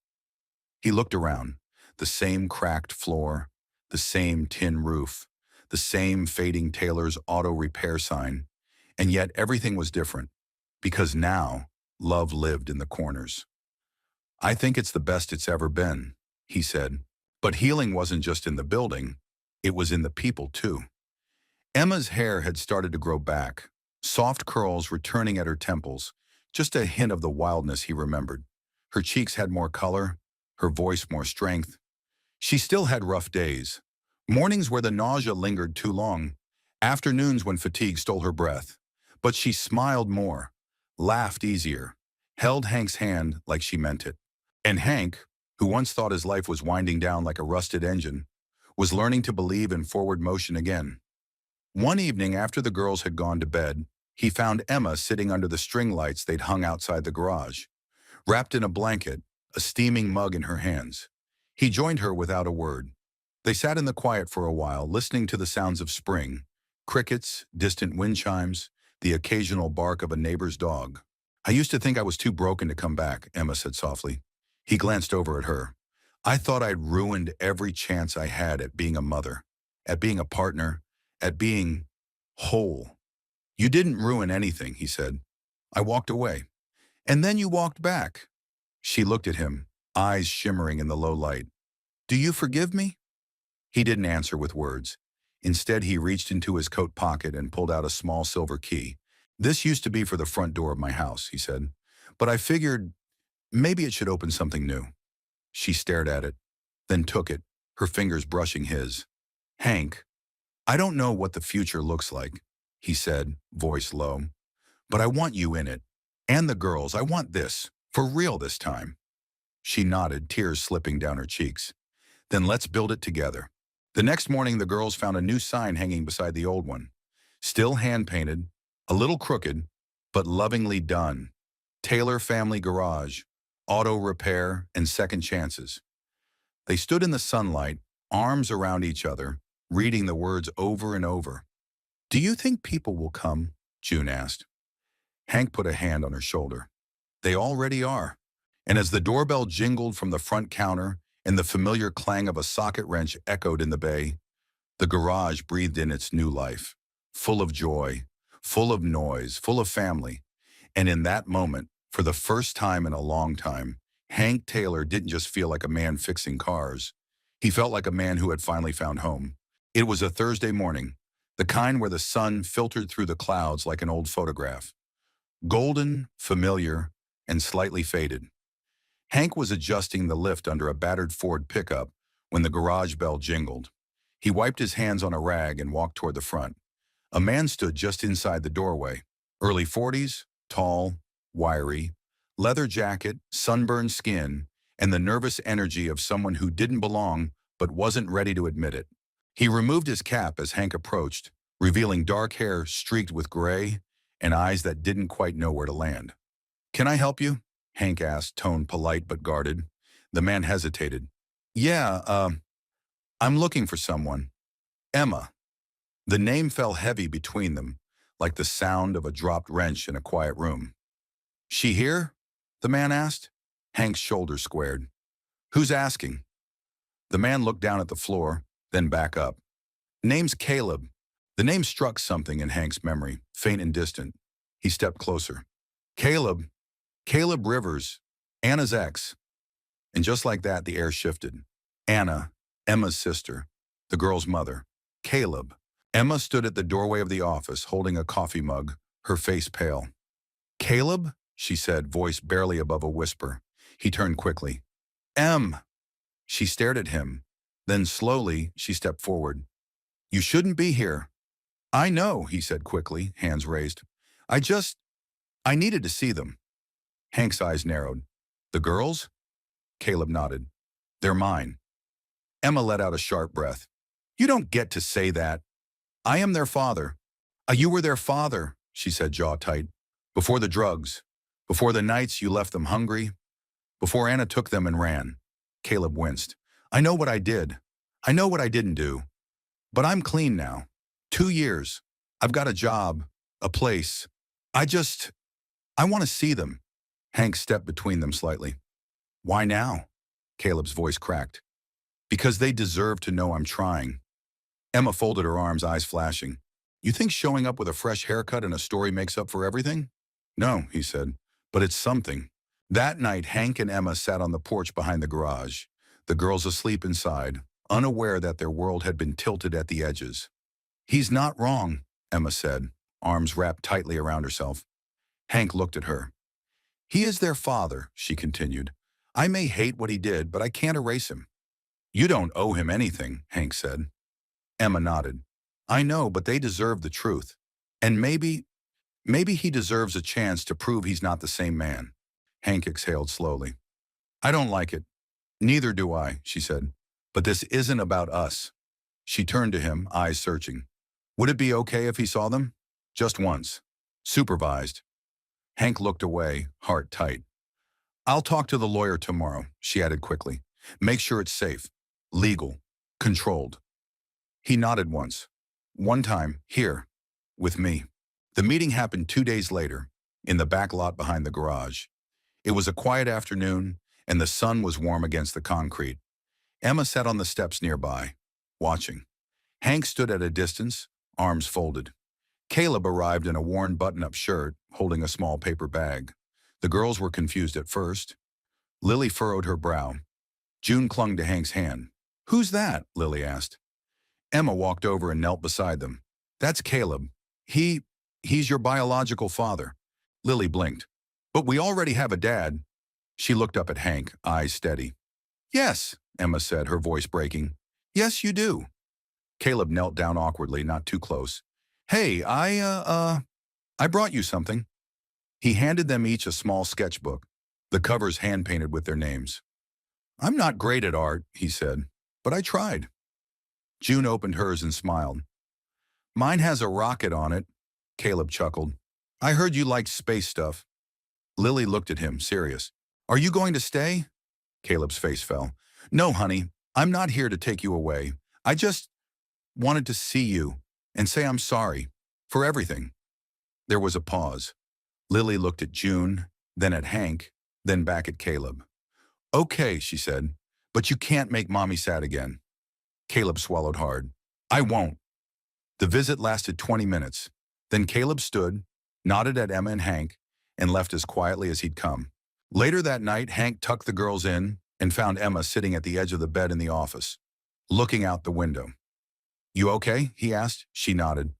Speaker 1: He looked around. The same cracked floor, the same tin roof, the same fading Taylor's auto repair sign, and yet everything was different, because now love lived in the corners. "I think it's the best it's ever been," he said. But healing wasn't just in the building, it was in the people too. Emma's hair had started to grow back, soft curls returning at her temples, just a hint of the wildness he remembered. Her cheeks had more color, her voice more strength. She still had rough days. Mornings where the nausea lingered too long, afternoons when fatigue stole her breath. But she smiled more, laughed easier, held Hank's hand like she meant it. And Hank, who once thought his life was winding down like a rusted engine, was learning to believe in forward motion again. One evening after the girls had gone to bed, he found Emma sitting under the string lights they'd hung outside the garage, wrapped in a blanket, a steaming mug in her hands. He joined her without a word. They sat in the quiet for a while, listening to the sounds of spring, crickets, distant wind chimes, the occasional bark of a neighbor's dog. "I used to think I was too broken to come back," Emma said softly. He glanced over at her. "I thought I'd ruined every chance I had at being a mother, at being a partner, at being whole." "You didn't ruin anything," he said. "I walked away. And then you walked back." She looked at him, eyes shimmering in the low light. "Do you forgive me?" He didn't answer with words. Instead, he reached into his coat pocket and pulled out a small silver key. "This used to be for the front door of my house," he said. "But I figured maybe it should open something new." She stared at it, then took it, her fingers brushing his. "Hank, I don't know what the future looks like," he said, voice low. "But I want you in it. And the girls, I want this. For real this time." She nodded, tears slipping down her cheeks. "Then let's build it together." The next morning, the girls found a new sign hanging beside the old one. Still hand-painted, a little crooked, but lovingly done. Taylor Family Garage, auto repair, and second chances. They stood in the sunlight, arms around each other, reading the words over and over. "Do you think people will come?" June asked. Hank put a hand on her shoulder. "They already are." And as the doorbell jingled from the front counter and the familiar clang of a socket wrench echoed in the bay, the garage breathed in its new life, full of joy, full of noise, full of family. And in that moment, for the first time in a long time, Hank Taylor didn't just feel like a man fixing cars. He felt like a man who had finally found home. It was a Thursday morning, the kind where the sun filtered through the clouds like an old photograph. Golden, familiar, and slightly faded. Hank was adjusting the lift under a battered Ford pickup when the garage bell jingled. He wiped his hands on a rag and walked toward the front. A man stood just inside the doorway. Early 40s, tall, wiry, leather jacket, sunburned skin, and the nervous energy of someone who didn't belong but wasn't ready to admit it. He removed his cap as Hank approached, revealing dark hair streaked with gray and eyes that didn't quite know where to land. "Can I help you?" Hank asked, tone polite but guarded. The man hesitated. "Yeah, I'm looking for someone. Emma." The name fell heavy between them, like the sound of a dropped wrench in a quiet room. "She here?" the man asked. Hank's shoulders squared. "Who's asking?" The man looked down at the floor, then back up. "Name's Caleb." The name struck something in Hank's memory, faint and distant. He stepped closer. "Caleb. Caleb Rivers. Anna's ex." And just like that, the air shifted. Anna, Emma's sister, the girl's mother. Caleb. Emma stood at the doorway of the office, holding a coffee mug, her face pale. "Caleb?" she said, voice barely above a whisper. He turned quickly. "Em." She stared at him. Then slowly, she stepped forward. "You shouldn't be here." "I know," he said quickly, hands raised. I needed to see them." Hank's eyes narrowed. "The girls?" Caleb nodded. "They're mine." Emma let out a sharp breath. "You don't get to say that." "I am their father." You were their father," she said, jaw tight. "Before the drugs. Before the nights you left them hungry. Before Anna took them and ran." Caleb winced. "I know what I did. I know what I didn't do. But I'm clean now. 2 years. I've got a job. A place. I want to see them." Hank stepped between them slightly. "Why now?" Caleb's voice cracked. "Because they deserve to know I'm trying." Emma folded her arms, eyes flashing. "You think showing up with a fresh haircut and a story makes up for everything?" "No," he said, "but it's something." That night, Hank and Emma sat on the porch behind the garage, the girls asleep inside, unaware that their world had been tilted at the edges. "He's not wrong," Emma said, arms wrapped tightly around herself. Hank looked at her. "He is their father," she continued. "I may hate what he did, but I can't erase him." "You don't owe him anything," Hank said. Emma nodded. "I know, but they deserve the truth. And maybe he deserves a chance to prove he's not the same man." Hank exhaled slowly. "I don't like it." "Neither do I," she said. "But this isn't about us." She turned to him, eyes searching. "Would it be okay if he saw them? Just once. Supervised." Hank looked away, heart tight. "I'll talk to the lawyer tomorrow," she added quickly. "Make sure it's safe, legal, controlled." He nodded once. "One time, here, with me." The meeting happened 2 days later, in the back lot behind the garage. It was a quiet afternoon, and the sun was warm against the concrete. Emma sat on the steps nearby, watching. Hank stood at a distance, arms folded. Caleb arrived in a worn button-up shirt, holding a small paper bag. The girls were confused at first. Lily furrowed her brow. June clung to Hank's hand. "Who's that?" Lily asked. Emma walked over and knelt beside them. "That's Caleb. He's your biological father." Lily blinked. "But we already have a dad." She looked up at Hank, eyes steady. "Yes," Emma said, her voice breaking. "Yes, you do." Caleb knelt down awkwardly, not too close. "Hey, I brought you something." He handed them each a small sketchbook, the covers hand-painted with their names. "I'm not great at art," he said, "but I tried." June opened hers and smiled. Mine has a rocket on it, Caleb chuckled. I heard you liked space stuff. Lily looked at him, serious. Are you going to stay? Caleb's face fell. No, honey, I'm not here to take you away. I just wanted to see you and say I'm sorry for everything. There was a pause. Lily looked at June, then at Hank, then back at Caleb. Okay, she said, but you can't make Mommy sad again. Caleb swallowed hard. I won't. The visit lasted 20 minutes. Then Caleb stood, nodded at Emma and Hank, and left as quietly as he'd come. Later that night, Hank tucked the girls in and found Emma sitting at the edge of the bed in the office, looking out the window. You okay? He asked. She nodded.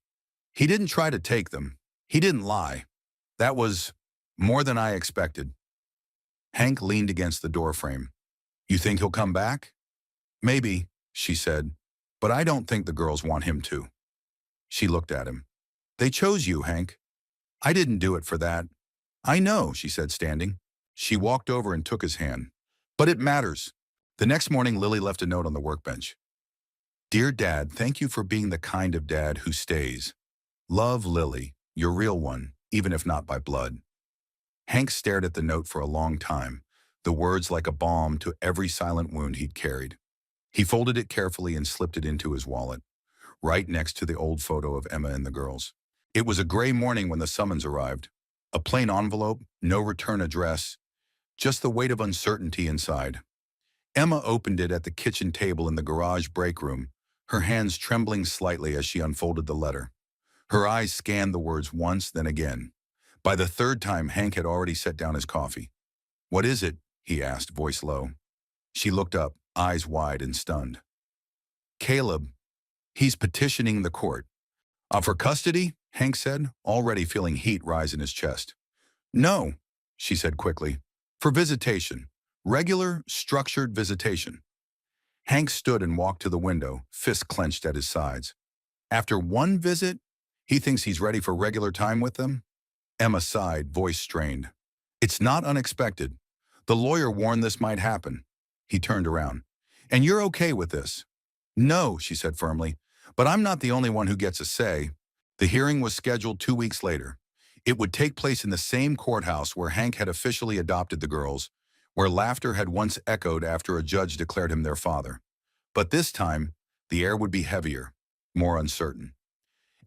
Speaker 1: He didn't try to take them. He didn't lie. That was more than I expected. Hank leaned against the doorframe. You think he'll come back? Maybe, she said, but I don't think the girls want him to. She looked at him. They chose you, Hank. I didn't do it for that. I know, she said, standing. She walked over and took his hand. But it matters. The next morning, Lily left a note on the workbench. Dear Dad, thank you for being the kind of dad who stays. Love, Lily, your real one, even if not by blood. Hank stared at the note for a long time, the words like a balm to every silent wound he'd carried. He folded it carefully and slipped it into his wallet, right next to the old photo of Emma and the girls. It was a gray morning when the summons arrived. A plain envelope, no return address, just the weight of uncertainty inside. Emma opened it at the kitchen table in the garage break room, her hands trembling slightly as she unfolded the letter. Her eyes scanned the words once, then again. By the third time, Hank had already set down his coffee. What is it? He asked, voice low. She looked up, eyes wide and stunned. Caleb, he's petitioning the court. For custody? Hank said, already feeling heat rise in his chest. No, she said quickly. For visitation. Regular, structured visitation. Hank stood and walked to the window, fists clenched at his sides. After one visit, he thinks he's ready for regular time with them? Emma sighed, voice strained. It's not unexpected. The lawyer warned this might happen. He turned around. And you're okay with this? No, she said firmly, but I'm not the only one who gets a say. The hearing was scheduled 2 weeks later. It would take place in the same courthouse where Hank had officially adopted the girls, where laughter had once echoed after a judge declared him their father. But this time, the air would be heavier, more uncertain.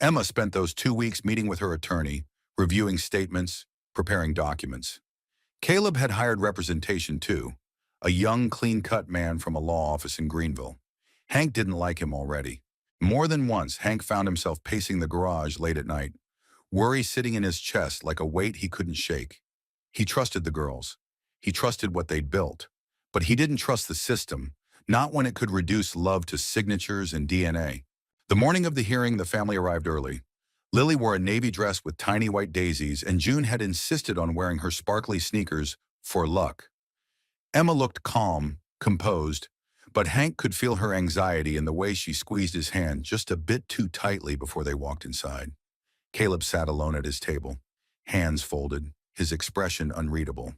Speaker 1: Emma spent those 2 weeks meeting with her attorney, reviewing statements, preparing documents. Caleb had hired representation too, a young, clean-cut man from a law office in Greenville. Hank didn't like him already. More than once, Hank found himself pacing the garage late at night, worry sitting in his chest like a weight he couldn't shake. He trusted the girls. He trusted what they'd built. But he didn't trust the system, not when it could reduce love to signatures and DNA. The morning of the hearing, the family arrived early. Lily wore a navy dress with tiny white daisies, and June had insisted on wearing her sparkly sneakers for luck. Emma looked calm, composed, but Hank could feel her anxiety in the way she squeezed his hand just a bit too tightly before they walked inside. Caleb sat alone at his table, hands folded, his expression unreadable.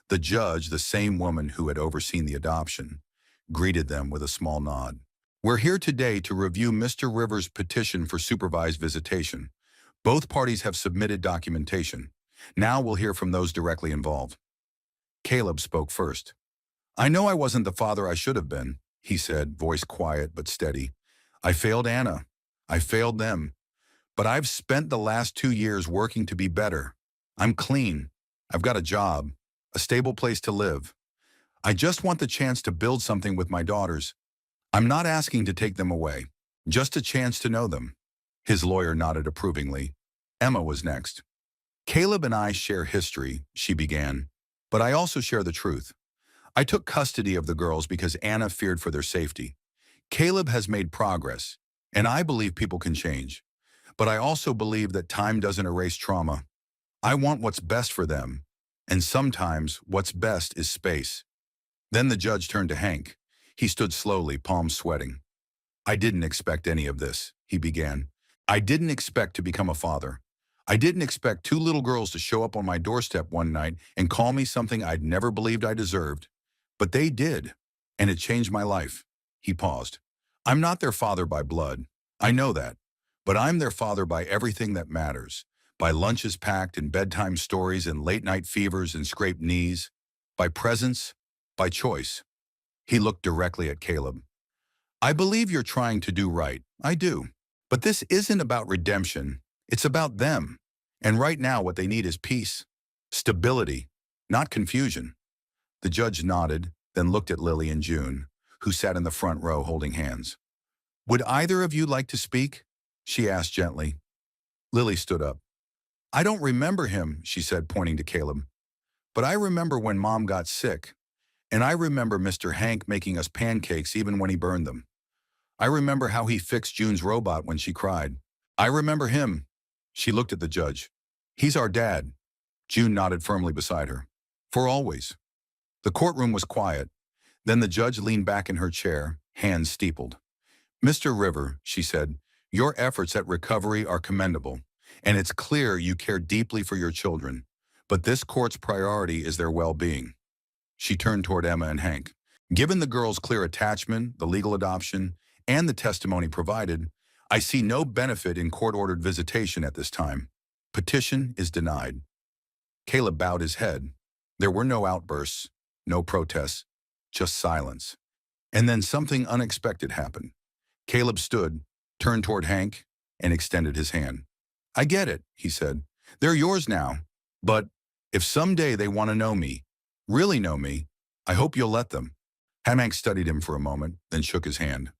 Speaker 1: The judge, the same woman who had overseen the adoption, greeted them with a small nod. We're here today to review Mr. Rivers' petition for supervised visitation. Both parties have submitted documentation. Now we'll hear from those directly involved. Caleb spoke first. I know I wasn't the father I should have been, he said, voice quiet but steady. I failed Anna. I failed them. But I've spent the last 2 years working to be better. I'm clean. I've got a job, a stable place to live. I just want the chance to build something with my daughters. I'm not asking to take them away, just a chance to know them. His lawyer nodded approvingly. Emma was next. Caleb and I share history, she began, but I also share the truth. I took custody of the girls because Anna feared for their safety. Caleb has made progress, and I believe people can change. But I also believe that time doesn't erase trauma. I want what's best for them, and sometimes what's best is space. Then the judge turned to Hank. He stood slowly, palms sweating. I didn't expect any of this, he began. I didn't expect to become a father. I didn't expect 2 little girls to show up on my doorstep one night and call me something I'd never believed I deserved. But they did, and it changed my life. He paused. I'm not their father by blood. I know that. But I'm their father by everything that matters. By lunches packed and bedtime stories and late-night fevers and scraped knees. By presence. By choice. He looked directly at Caleb. I believe you're trying to do right. I do. But this isn't about redemption. It's about them. And right now what they need is peace. Stability. Not confusion. The judge nodded, then looked at Lily and June, who sat in the front row holding hands. Would either of you like to speak? She asked gently. Lily stood up. I don't remember him, she said, pointing to Caleb. But I remember when Mom got sick. And I remember Mr. Hank making us pancakes even when he burned them. I remember how he fixed June's robot when she cried. I remember him. She looked at the judge. He's our dad. June nodded firmly beside her. For always. The courtroom was quiet. Then the judge leaned back in her chair, hands steepled. Mr. River, she said, your efforts at recovery are commendable, and it's clear you care deeply for your children. But this court's priority is their well-being. She turned toward Emma and Hank. Given the girls' clear attachment, the legal adoption, and the testimony provided, I see no benefit in court-ordered visitation at this time. Petition is denied. Caleb bowed his head. There were no outbursts, no protests, just silence. And then something unexpected happened. Caleb stood, turned toward Hank, and extended his hand. I get it, he said. They're yours now. But if someday they want to know me, really know me, I hope you'll let them. Hank studied him for a moment, then shook his hand.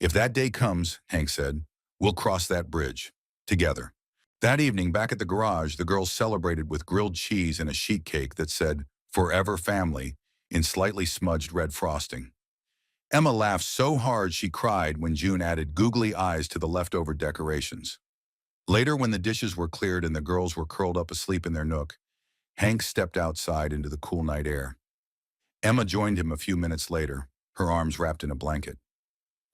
Speaker 1: If that day comes, Hank said, we'll cross that bridge. Together. That evening, back at the garage, the girls celebrated with grilled cheese and a sheet cake that said, Forever Family, in slightly smudged red frosting. Emma laughed so hard she cried when June added googly eyes to the leftover decorations. Later, when the dishes were cleared and the girls were curled up asleep in their nook, Hank stepped outside into the cool night air. Emma joined him a few minutes later, her arms wrapped in a blanket.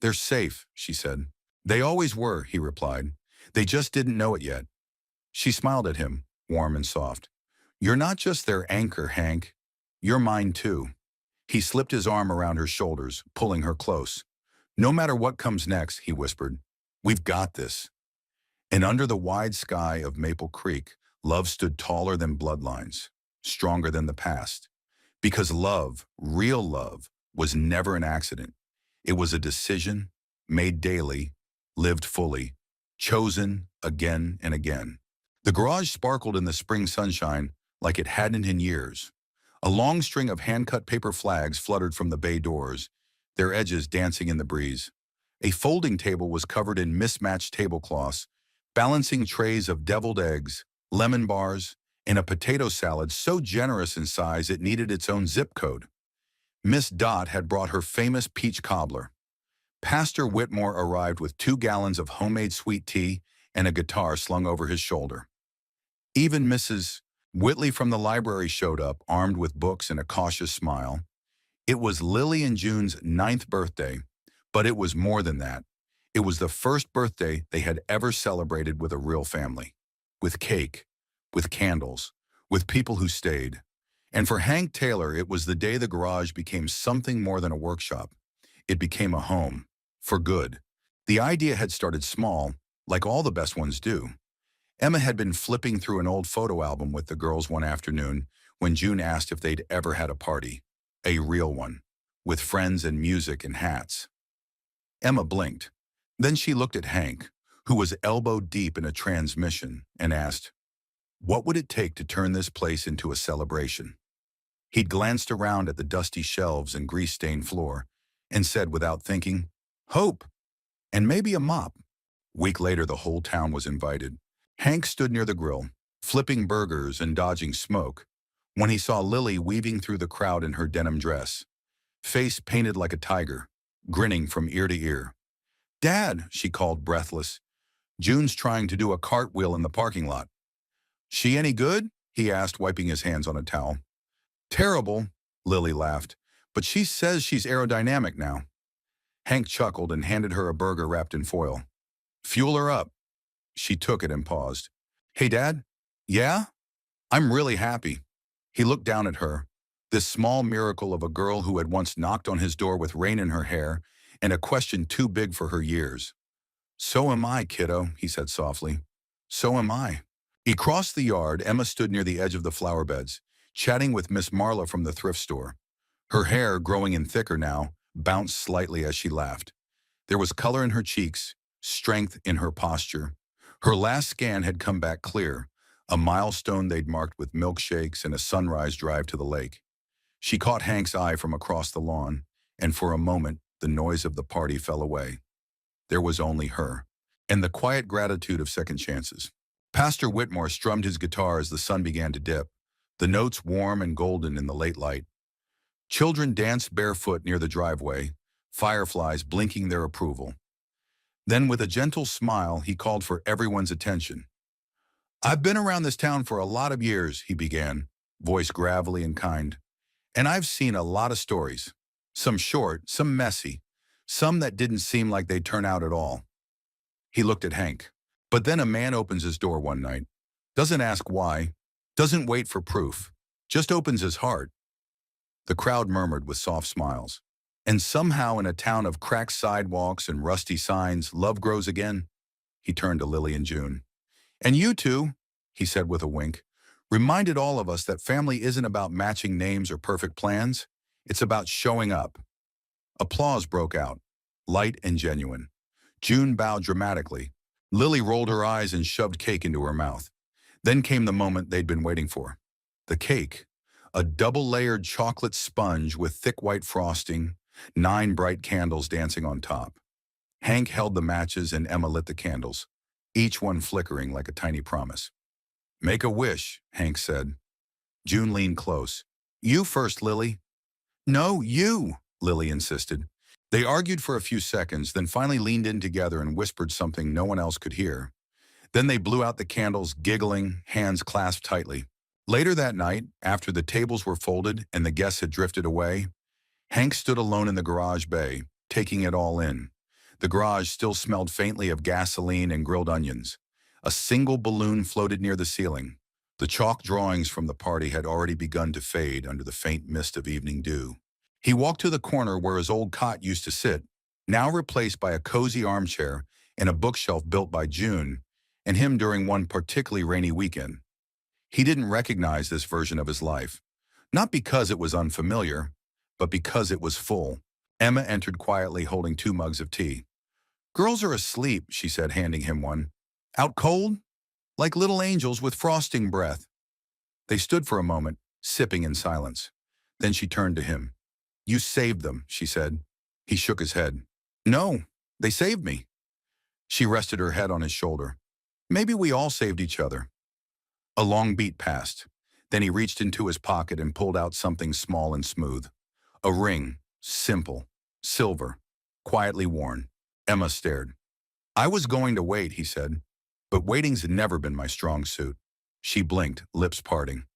Speaker 1: They're safe, she said. They always were, he replied. They just didn't know it yet. She smiled at him, warm and soft. You're not just their anchor, Hank. You're mine too. He slipped his arm around her shoulders, pulling her close. No matter what comes next, he whispered, we've got this. And under the wide sky of Maple Creek, love stood taller than bloodlines, stronger than the past. Because love, real love, was never an accident. It was a decision, made daily, lived fully, chosen again and again. The garage sparkled in the spring sunshine like it hadn't in years. A long string of hand-cut paper flags fluttered from the bay doors, their edges dancing in the breeze. A folding table was covered in mismatched tablecloths, balancing trays of deviled eggs, lemon bars, and a potato salad so generous in size it needed its own zip code. Miss Dot had brought her famous peach cobbler. Pastor Whitmore arrived with 2 gallons of homemade sweet tea and a guitar slung over his shoulder. Even Mrs. Whitley from the library showed up, armed with books and a cautious smile. It was Lily and June's 9th birthday, but it was more than that. It was the first birthday they had ever celebrated with a real family. With cake, with candles, with people who stayed. And for Hank Taylor, it was the day the garage became something more than a workshop. It became a home, for good. The idea had started small, like all the best ones do. Emma had been flipping through an old photo album with the girls one afternoon when June asked if they'd ever had a party, a real one, with friends and music and hats. Emma blinked. Then she looked at Hank, who was elbow deep in a transmission, and asked, what would it take to turn this place into a celebration? He'd glanced around at the dusty shelves and grease-stained floor and said without thinking, hope, and maybe a mop. A week later, the whole town was invited. Hank stood near the grill, flipping burgers and dodging smoke, when he saw Lily weaving through the crowd in her denim dress, face painted like a tiger, grinning from ear to ear. Dad, she called, breathless. June's trying to do a cartwheel in the parking lot. She any good? He asked, wiping his hands on a towel. Terrible, Lily laughed, but she says she's aerodynamic now. Hank chuckled and handed her a burger wrapped in foil. Fuel her up. She took it and paused. Hey, Dad? Yeah? I'm really happy. He looked down at her, this small miracle of a girl who had once knocked on his door with rain in her hair and a question too big for her years. "So am I, kiddo," he said softly. "So am I." He crossed the yard. Emma stood near the edge of the flower beds, chatting with Miss Marla from the thrift store. Her hair, growing in thicker now, bounced slightly as she laughed. There was color in her cheeks, strength in her posture. Her last scan had come back clear, a milestone they'd marked with milkshakes and a sunrise drive to the lake. She caught Hank's eye from across the lawn, and for a moment, the noise of the party fell away. There was only her, and the quiet gratitude of second chances. Pastor Whitmore strummed his guitar as the sun began to dip, the notes warm and golden in the late light. Children danced barefoot near the driveway, fireflies blinking their approval. Then, with a gentle smile, he called for everyone's attention. "I've been around this town for a lot of years," he began, voice gravelly and kind, "and I've seen a lot of stories. Some short, some messy, some that didn't seem like they'd turn out at all." He looked at Hank. But then a man opens his door one night, doesn't ask why, doesn't wait for proof, just opens his heart. The crowd murmured with soft smiles. And somehow in a town of cracked sidewalks and rusty signs, love grows again. He turned to Lily and June. "And you two," he said with a wink, "reminded all of us that family isn't about matching names or perfect plans. It's about showing up." Applause broke out, light and genuine. June bowed dramatically. Lily rolled her eyes and shoved cake into her mouth. Then came the moment they'd been waiting for. The cake, a double-layered chocolate sponge with thick white frosting, 9 bright candles dancing on top. Hank held the matches and Emma lit the candles, each one flickering like a tiny promise. "Make a wish," Hank said. June leaned close. "You first, Lily." "No, you," Lily insisted. They argued for a few seconds, then finally leaned in together and whispered something no one else could hear. Then they blew out the candles, giggling, hands clasped tightly. Later that night, after the tables were folded and the guests had drifted away, Hank stood alone in the garage bay, taking it all in. The garage still smelled faintly of gasoline and grilled onions. A single balloon floated near the ceiling. The chalk drawings from the party had already begun to fade under the faint mist of evening dew. He walked to the corner where his old cot used to sit, now replaced by a cozy armchair and a bookshelf built by June, and him during one particularly rainy weekend. He didn't recognize this version of his life, not because it was unfamiliar, but because it was full. Emma entered quietly holding 2 mugs of tea. "Girls are asleep," she said, handing him one. "Out cold? Like little angels with frosting breath." They stood for a moment, sipping in silence. Then she turned to him. "You saved them," she said. He shook his head. "No, they saved me." She rested her head on his shoulder. "Maybe we all saved each other." A long beat passed. Then he reached into his pocket and pulled out something small and smooth. A ring, simple, silver, quietly worn. Emma stared. "I was going to wait," he said, "but waiting's never been my strong suit." She blinked, lips parting.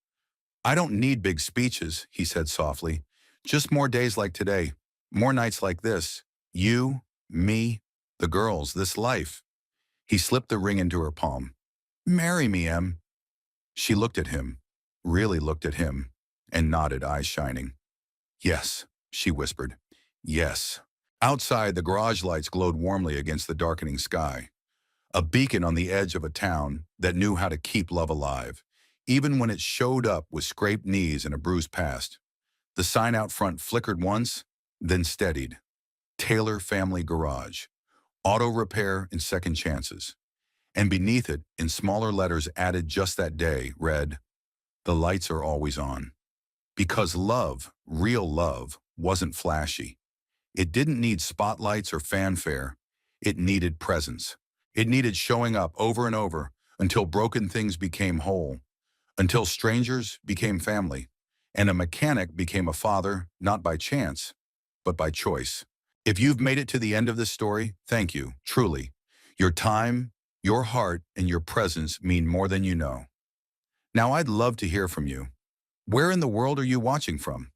Speaker 1: "I don't need big speeches," he said softly. "Just more days like today, more nights like this. You, me, the girls, this life." He slipped the ring into her palm. "Marry me, Em." She looked at him, really looked at him, and nodded, eyes shining. "Yes," she whispered. "Yes." Outside, the garage lights glowed warmly against the darkening sky. A beacon on the edge of a town that knew how to keep love alive, even when it showed up with scraped knees and a bruised past. The sign out front flickered once, then steadied. Taylor Family Garage. Auto repair and second chances. And beneath it, in smaller letters added just that day, read, "The lights are always on." Because love, real love, wasn't flashy. It didn't need spotlights or fanfare. It needed presence. It needed showing up over and over until broken things became whole, until strangers became family, and a mechanic became a father, not by chance, but by choice. If you've made it to the end of this story, thank you, truly. Your time, your heart, and your presence mean more than you know. Now I'd love to hear from you. Where in the world are you watching from?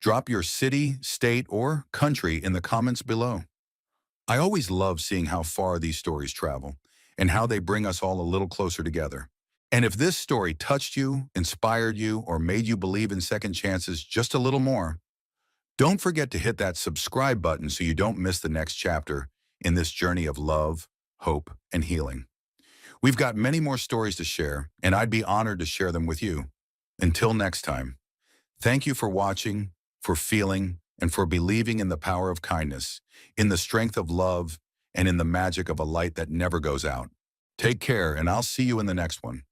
Speaker 1: Drop your city, state, or country in the comments below. I always love seeing how far these stories travel and how they bring us all a little closer together. And if this story touched you, inspired you, or made you believe in second chances just a little more, Don't forget to hit that subscribe button so you don't miss the next chapter in this journey of love, hope, and healing. We've got many more stories to share, and I'd be honored to share them with you. Until next time, thank you for watching, for feeling, and for believing in the power of kindness, in the strength of love, and in the magic of a light that never goes out. Take care, and I'll see you in the next one.